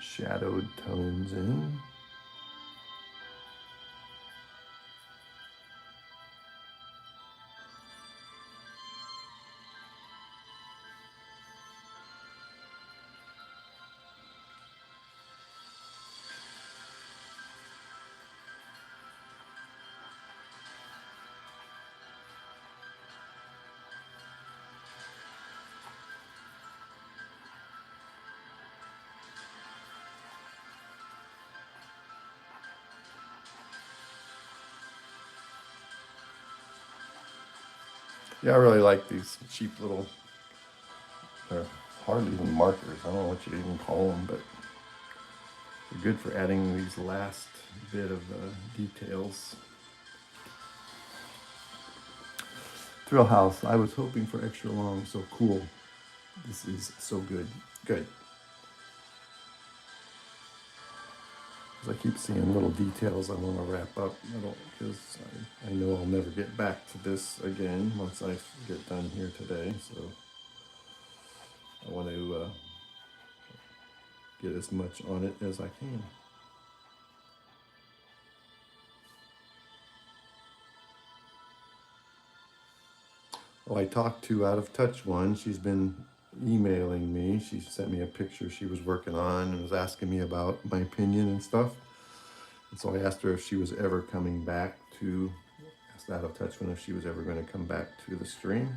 shadowed tones in. Yeah, I really like these cheap little, they're hardly even markers. I don't know what you even call them, but they're good for adding these last bit of details. Thrill House, I was hoping for extra long, so cool. This is so good. Good. As I keep seeing little details I want to wrap up. Because I know I'll never get back to this again once I get done here today. So I want to get as much on it as I can. Oh, I talked to Out of Touch One. She's been emailing me. She sent me a picture she was working on and was asking me about my opinion and stuff. And so I asked her if she was ever coming back to, asked Out of Touch One if she was ever going to come back to the stream.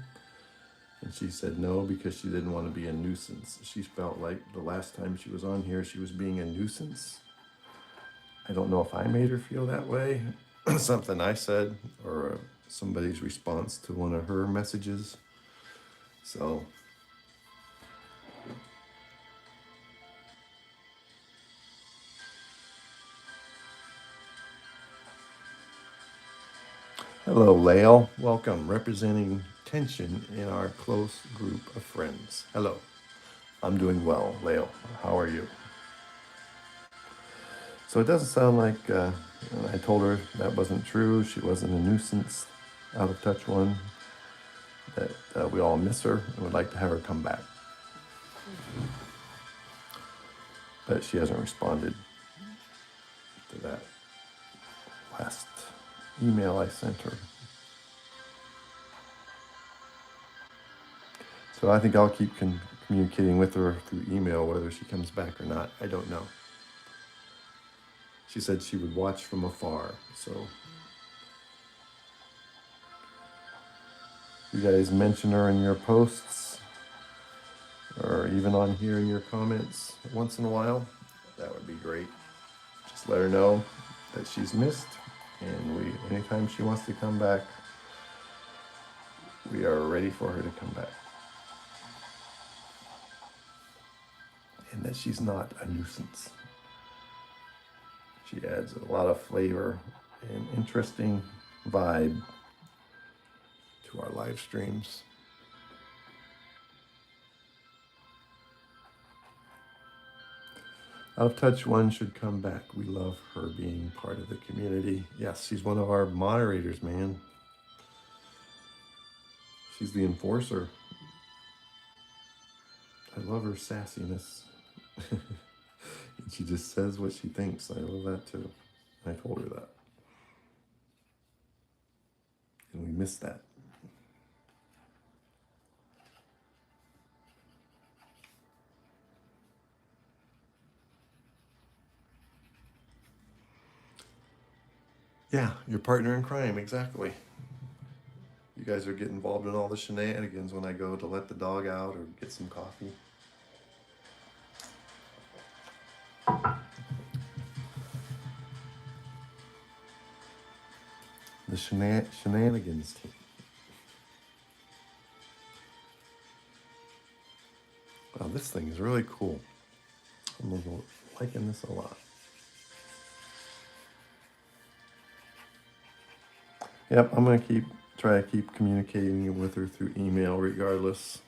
And she said no, because she didn't want to be a nuisance. She felt like the last time she was on here, she was being a nuisance. I don't know if I made her feel that way, something I said, or somebody's response to one of her messages. So hello, Lael. Welcome, representing tension in our close group of friends. Hello. I'm doing well, Lael. How are you? So it doesn't sound like I told her that wasn't true. She wasn't a nuisance, Out of Touch One. That we all miss her and would like to have her come back. But she hasn't responded to that last email I sent her. So I think I'll keep communicating with her through email, whether she comes back or not. I don't know. She said she would watch from afar. So you guys mention her in your posts or even on here in your comments once in a while, that would be great. Just let her know that she's missed, and anytime she wants to come back, we are ready for her to come back. And that she's not a nuisance. She adds a lot of flavor and interesting vibe to our live streams. Out of Touch One should come back. We love her being part of the community. Yes, she's one of our moderators, man. She's the enforcer. I love her sassiness. And she just says what she thinks. I love that too. I told her that. And we miss that. Yeah, your partner in crime, exactly. You guys are getting involved in all the shenanigans when I go to let the dog out or get some coffee. The shenanigans team. Wow, this thing is really cool. I'm liking this a lot. Yep, I'm gonna try to keep communicating with her through email regardless.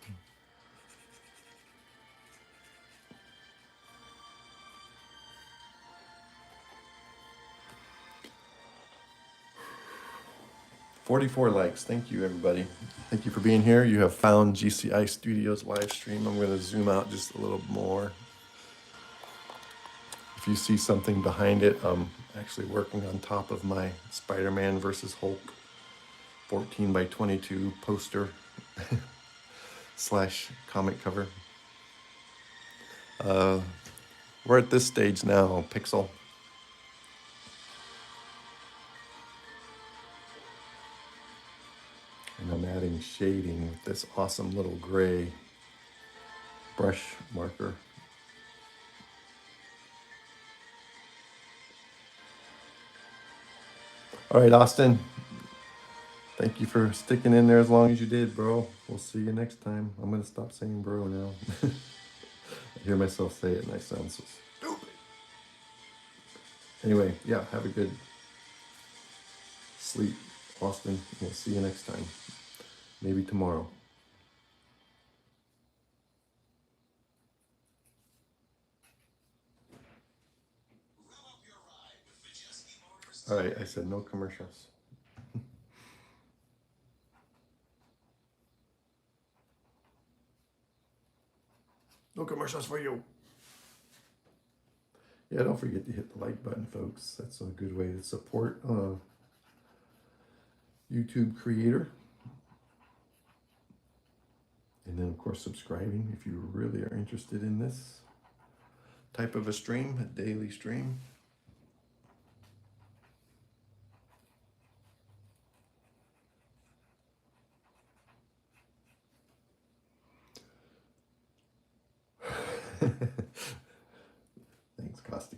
$44 likes. Thank you, everybody. Thank you for being here. You have found GCI Studios live stream. I'm going to zoom out just a little more. If you see something behind it, I'm actually working on top of my Spider-Man versus Hulk 14 by 22 poster / comic cover. We're at this stage now, Pixel. And I'm adding shading with this awesome little gray brush marker. All right, Austin. Thank you for sticking in there as long as you did, bro. We'll see you next time. I'm going to stop saying bro now. I hear myself say it and I sound so stupid. Anyway, yeah, have a good sleep, Austin. We'll see you next time. Maybe tomorrow. All right, I said no commercials. No commercials for you. Yeah, don't forget to hit the like button, folks. That's a good way to support a YouTube creator. And then, of course, subscribing if you really are interested in this type of a stream, a daily stream. Thanks, Costi.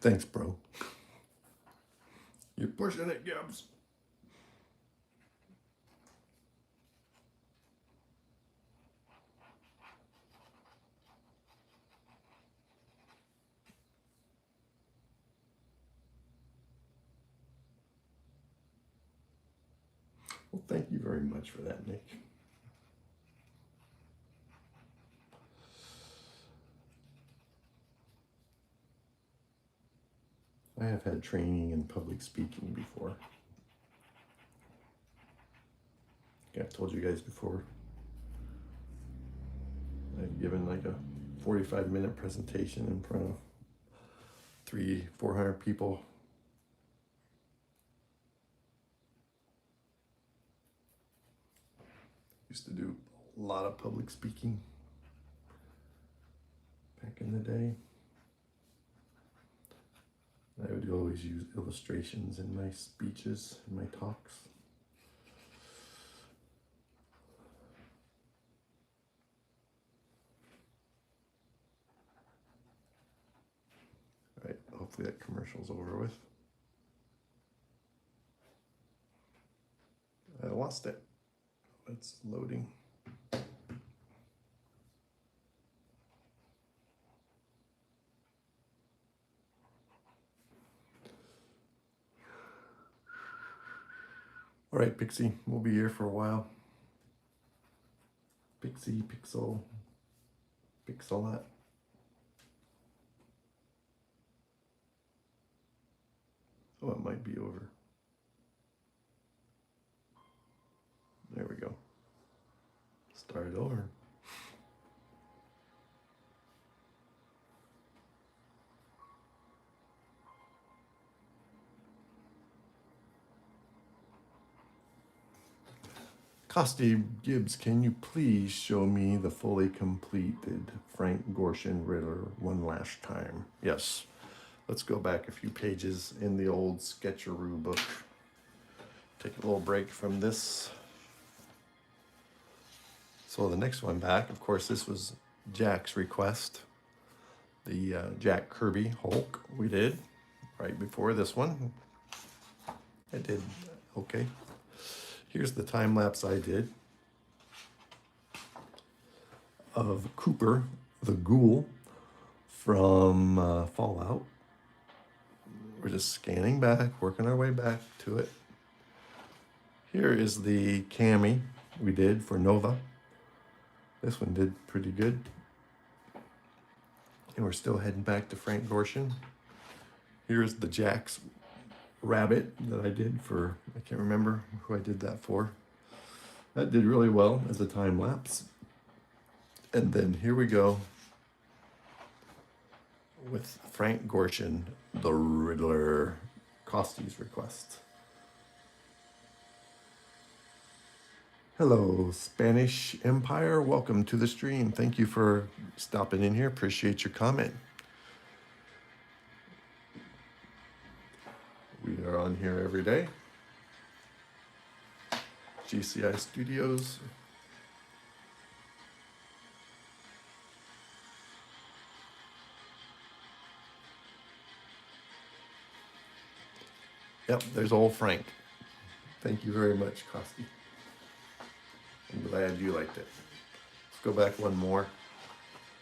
Thanks, bro. You're pushing it, Gibbs. Well, thank you very much for that, Nick. I have had training in public speaking before. I've told you guys before. I've given like a 45-minute presentation in front of 300-400 people. Used to do a lot of public speaking back in the day. I would always use illustrations in my speeches, in my talks. All right, hopefully that commercial's over with. I lost it. It's loading. right, Pixie, we'll be here for a while. Pixie, Pixel, Pixelot. Oh, it might be over. There we go. Start it over. Costi Gibbs, can you please show me the fully completed Frank Gorshin Riddler one last time? Yes. Let's go back a few pages in the old Sketcheroo book. Take a little break from this. So the next one back, of course, this was Jack's request. The Jack Kirby Hulk we did right before this one. I did okay. Here's the time lapse I did of Cooper the Ghoul from Fallout. We're just scanning back, working our way back to it. Here is the cami we did for Nova. This one did pretty good. And we're still heading back to Frank Gorshin. Here's the Jack's Rabbit that I did for, I can't remember who I did that for. That did really well as a time lapse. And then here we go with Frank Gorshin, the Riddler, Costi's request. Hello, Spanish Empire. Welcome to the stream. Thank you for stopping in here. Appreciate your comment. We are on here every day. GCI Studios. Yep, there's old Frank. Thank you very much, Costi. I'm glad you liked it. Let's go back one more.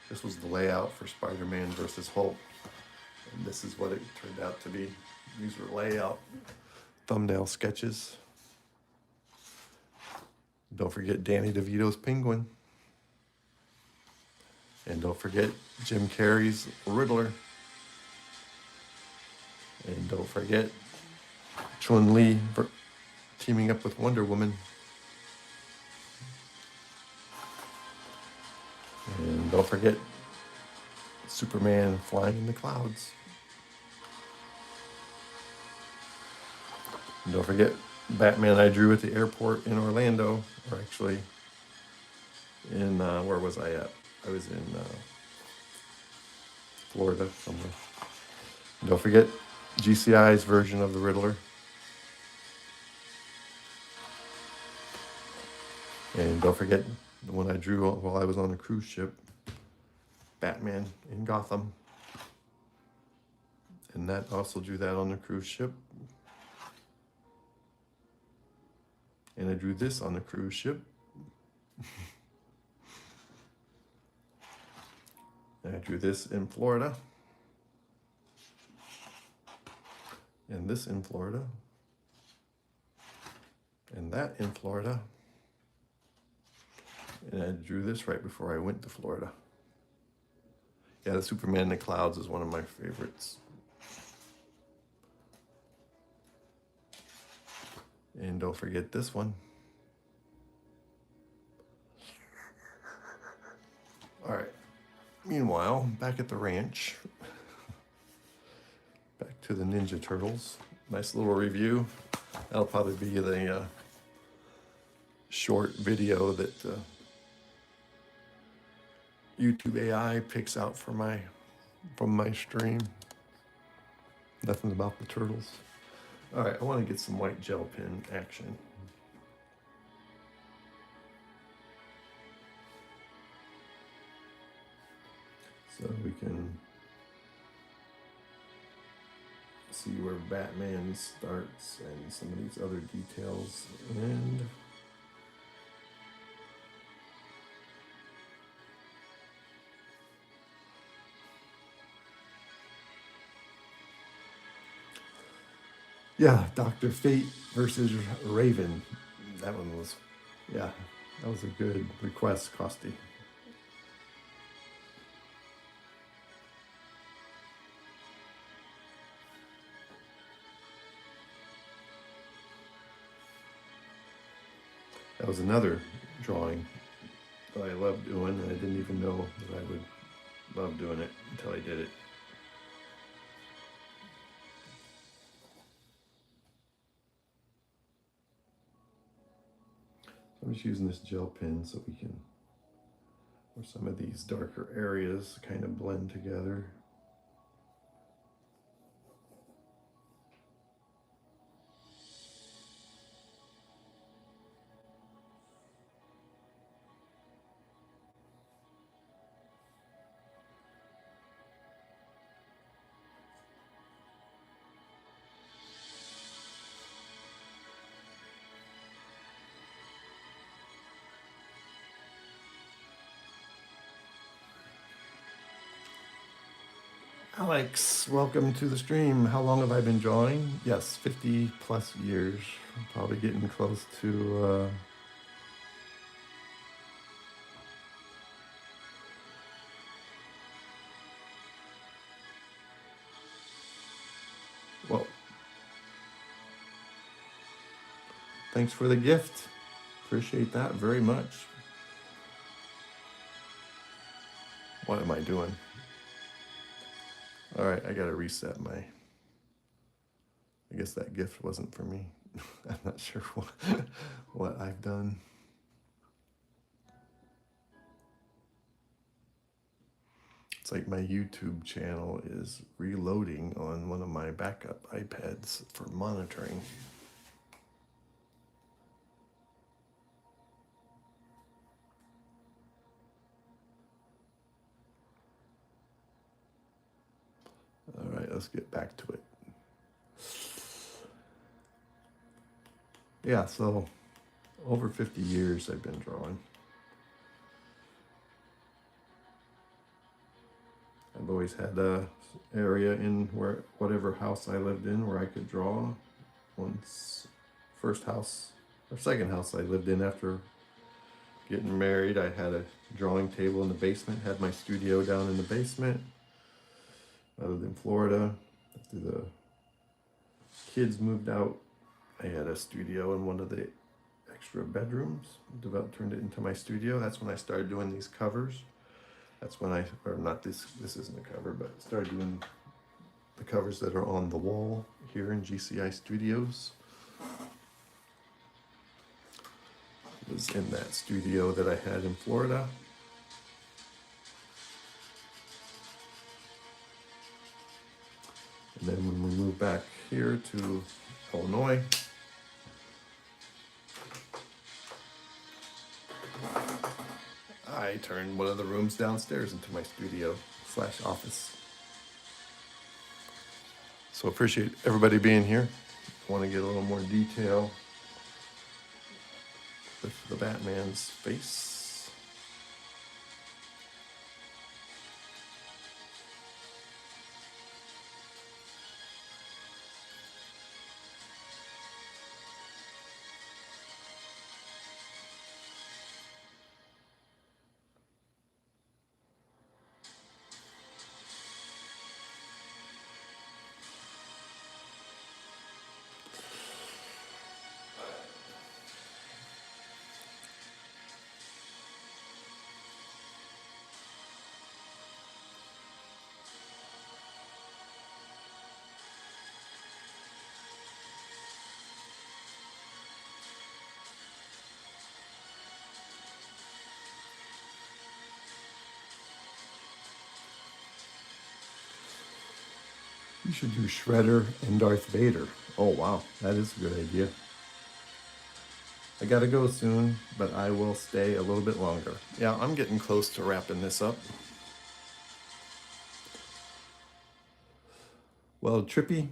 This was the layout for Spider-Man versus Hulk. And this is what it turned out to be. These were layout thumbnail sketches. Don't forget Danny DeVito's Penguin. And don't forget Jim Carrey's Riddler. And don't forget Chun-Li teaming up with Wonder Woman. And don't forget Superman flying in the clouds. And don't forget Batman I drew at the airport in Orlando, or actually in, where was I at? I was in Florida somewhere. And don't forget GCI's version of the Riddler. And don't forget the one I drew while I was on a cruise ship, Batman in Gotham. And that also drew that on the cruise ship. And I drew this on the cruise ship. And I drew this in Florida. And this in Florida. And that in Florida. And I drew this right before I went to Florida. Yeah, the Superman in the Clouds is one of my favorites. And don't forget this one. All right. Meanwhile, back at the ranch. Back to the Ninja Turtles. Nice little review. That'll probably be the short video that YouTube AI picks out for from my stream. Nothing about the turtles. All right, I want to get some white gel pen action. So we can see where Batman starts and some of these other details. And Yeah, Dr. Fate versus Raven. That one was, yeah, that was a good request, Costi. That was another drawing that I loved doing, and I didn't even know that I would love doing it until I did it. I'm just using this gel pen so we can, where some of these darker areas kind of blend together. Alex, welcome to the stream. How long have I been drawing? Yes, 50 plus years. I'm probably getting close to, well, thanks for the gift. Appreciate that very much. What am I doing? All right, I gotta reset my, I guess that gift wasn't for me. I'm not sure what I've done. It's like my YouTube channel is reloading on one of my backup iPads for monitoring. All right, let's get back to it. Yeah, so over 50 years I've been drawing. I've always had a area in where whatever house I lived in where I could draw. Once first house or second house I lived in after getting married, I had a drawing table in the basement, had my studio down in the basement. I lived in Florida. After the kids moved out, I had a studio in one of the extra bedrooms, turned it into my studio. That's when I started doing these covers. That's when or not this isn't a cover, but started doing the covers that are on the wall here in GCI Studios. It was in that studio that I had in Florida. And then when we moved back here to Illinois, I turned one of the rooms downstairs into my studio / office. So appreciate everybody being here. Want to get a little more detail with the Batman's face. You should do Shredder and Darth Vader. Oh wow, that is a good idea. I gotta go soon, but I will stay a little bit longer. Yeah, I'm getting close to wrapping this up. Well, Trippy,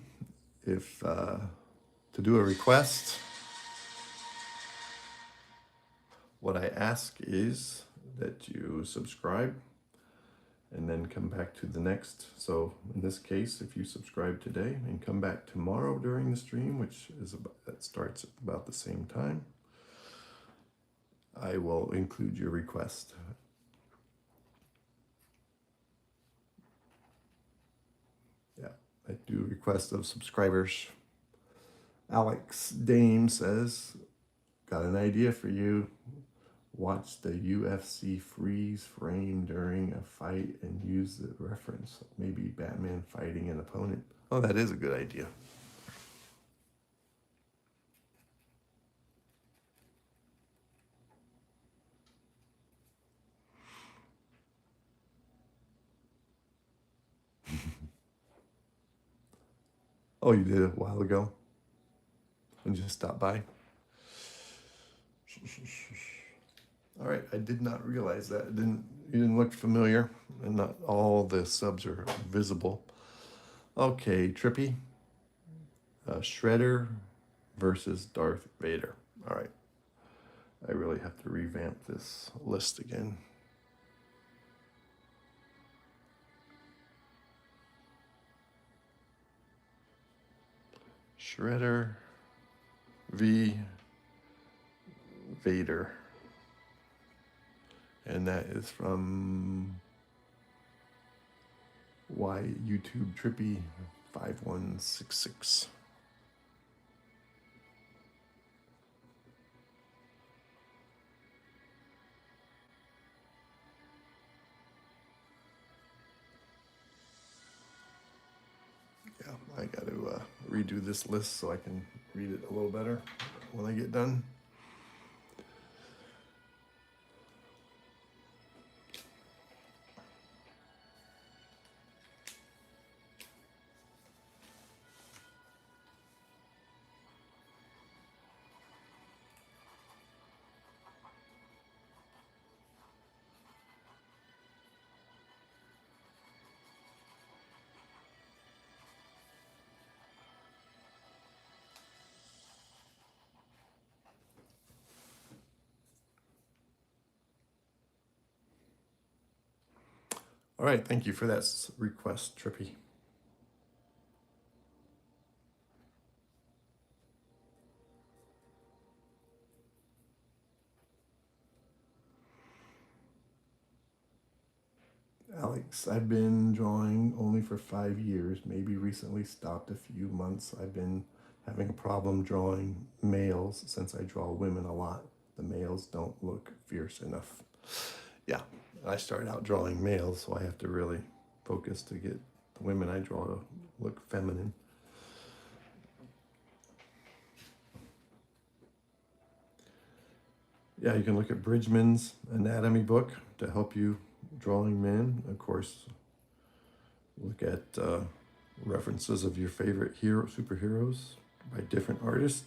if to do a request, what I ask is that you subscribe and then come back to the next. So in this case, if you subscribe today and come back tomorrow during the stream, which is that starts at about the same time, I will include your request. Yeah, I do request of subscribers. Alex Dame says, got an idea for you. Watch the UFC freeze frame during a fight and use the reference. Maybe Batman fighting an opponent. Oh, that is a good idea. Oh, you did it a while ago? And just stopped by? All right, I did not realize that. You didn't look familiar, and not all the subs are visible. Okay, Trippy. Shredder versus Darth Vader. All right. I really have to revamp this list again. Shredder v. Vader. And that is from YouTube Trippy 5166. Yeah, I got to redo this list so I can read it a little better when I get done. All right, thank you for that request, Trippy. Alex, I've been drawing only for 5 years, maybe recently stopped a few months. I've been having a problem drawing males since I draw women a lot. The males don't look fierce enough. Yeah, I started out drawing males, so I have to really focus to get the women I draw to look feminine. Yeah, you can look at Bridgman's anatomy book to help you drawing men. Of course, look at references of your favorite superheroes by different artists.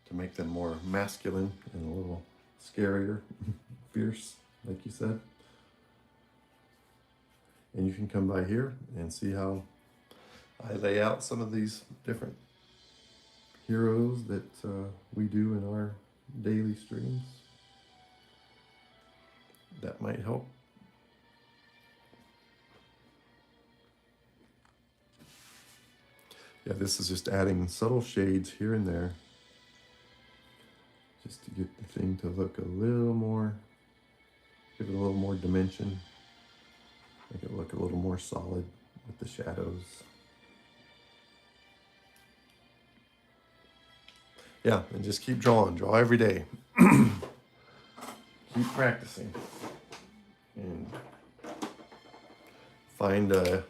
To make them more masculine and a little scarier, fierce, like you said. And you can come by here and see how I lay out some of these different heroes that we do in our daily streams. That might help. Yeah, this is just adding subtle shades here and there, just to get the thing to look a little more, give it a little more dimension, make it look a little more solid with the shadows. Yeah, and just keep drawing. Draw every day. Keep practicing. And find a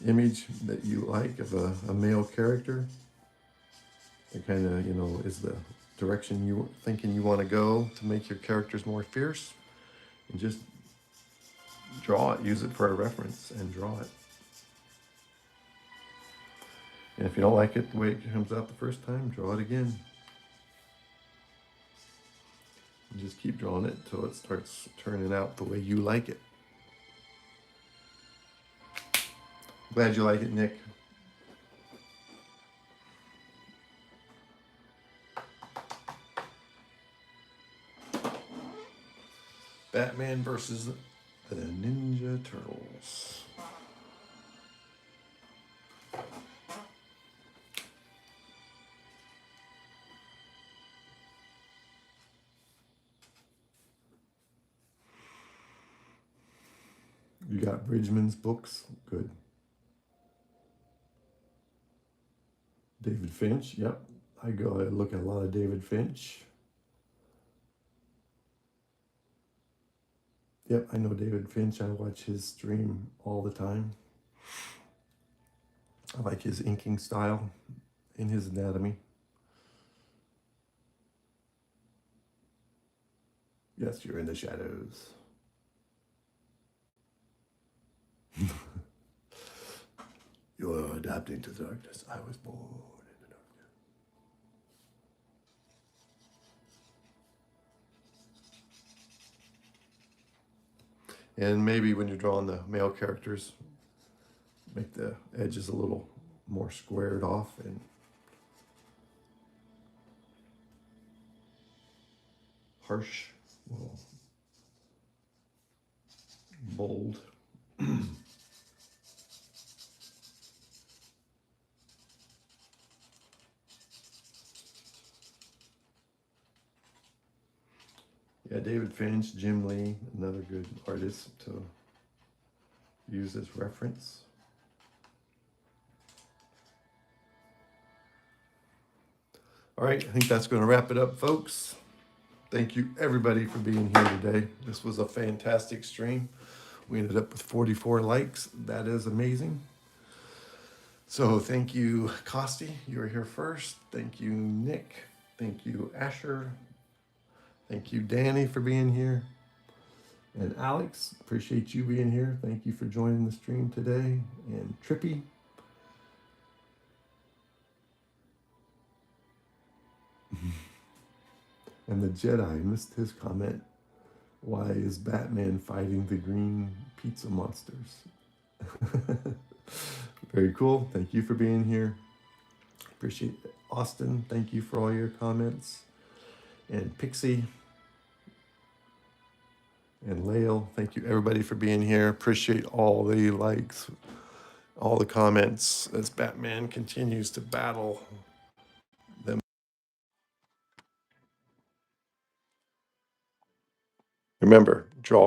image that you like of a male character. It kind of, is the direction you thinking you want to go to make your characters more fierce. And just draw it. Use it for a reference and draw it. And if you don't like it the way it comes out the first time, draw it again. And just keep drawing it until it starts turning out the way you like it. Glad you like it, Nick. Batman versus the Ninja Turtles. You got Bridgman's books? Good. David Finch, yep. I look at a lot of David Finch. Yep, I know David Finch. I watch his stream all the time. I like his inking style in his anatomy. Yes, you're in the shadows. You're adapting to the darkness. I was born in the darkness. And maybe when you're drawing the male characters, make the edges a little more squared off and harsh, a little bold. Yeah, David Finch, Jim Lee, another good artist to use as reference. All right, I think that's going to wrap it up, folks. Thank you, everybody, for being here today. This was a fantastic stream. We ended up with 44 likes. That is amazing. So thank you, Costi. You were here first. Thank you, Nick. Thank you, Asher. Thank you, Danny, for being here. And Alex, appreciate you being here. Thank you for joining the stream today. And Trippy. And the Jedi, missed his comment. Why is Batman fighting the green pizza monsters? Very cool. Thank you for being here. Appreciate it. Austin, thank you for all your comments. And Pixie and Lael, thank you everybody for being here. Appreciate all the likes, all the comments as Batman continues to battle them. Remember,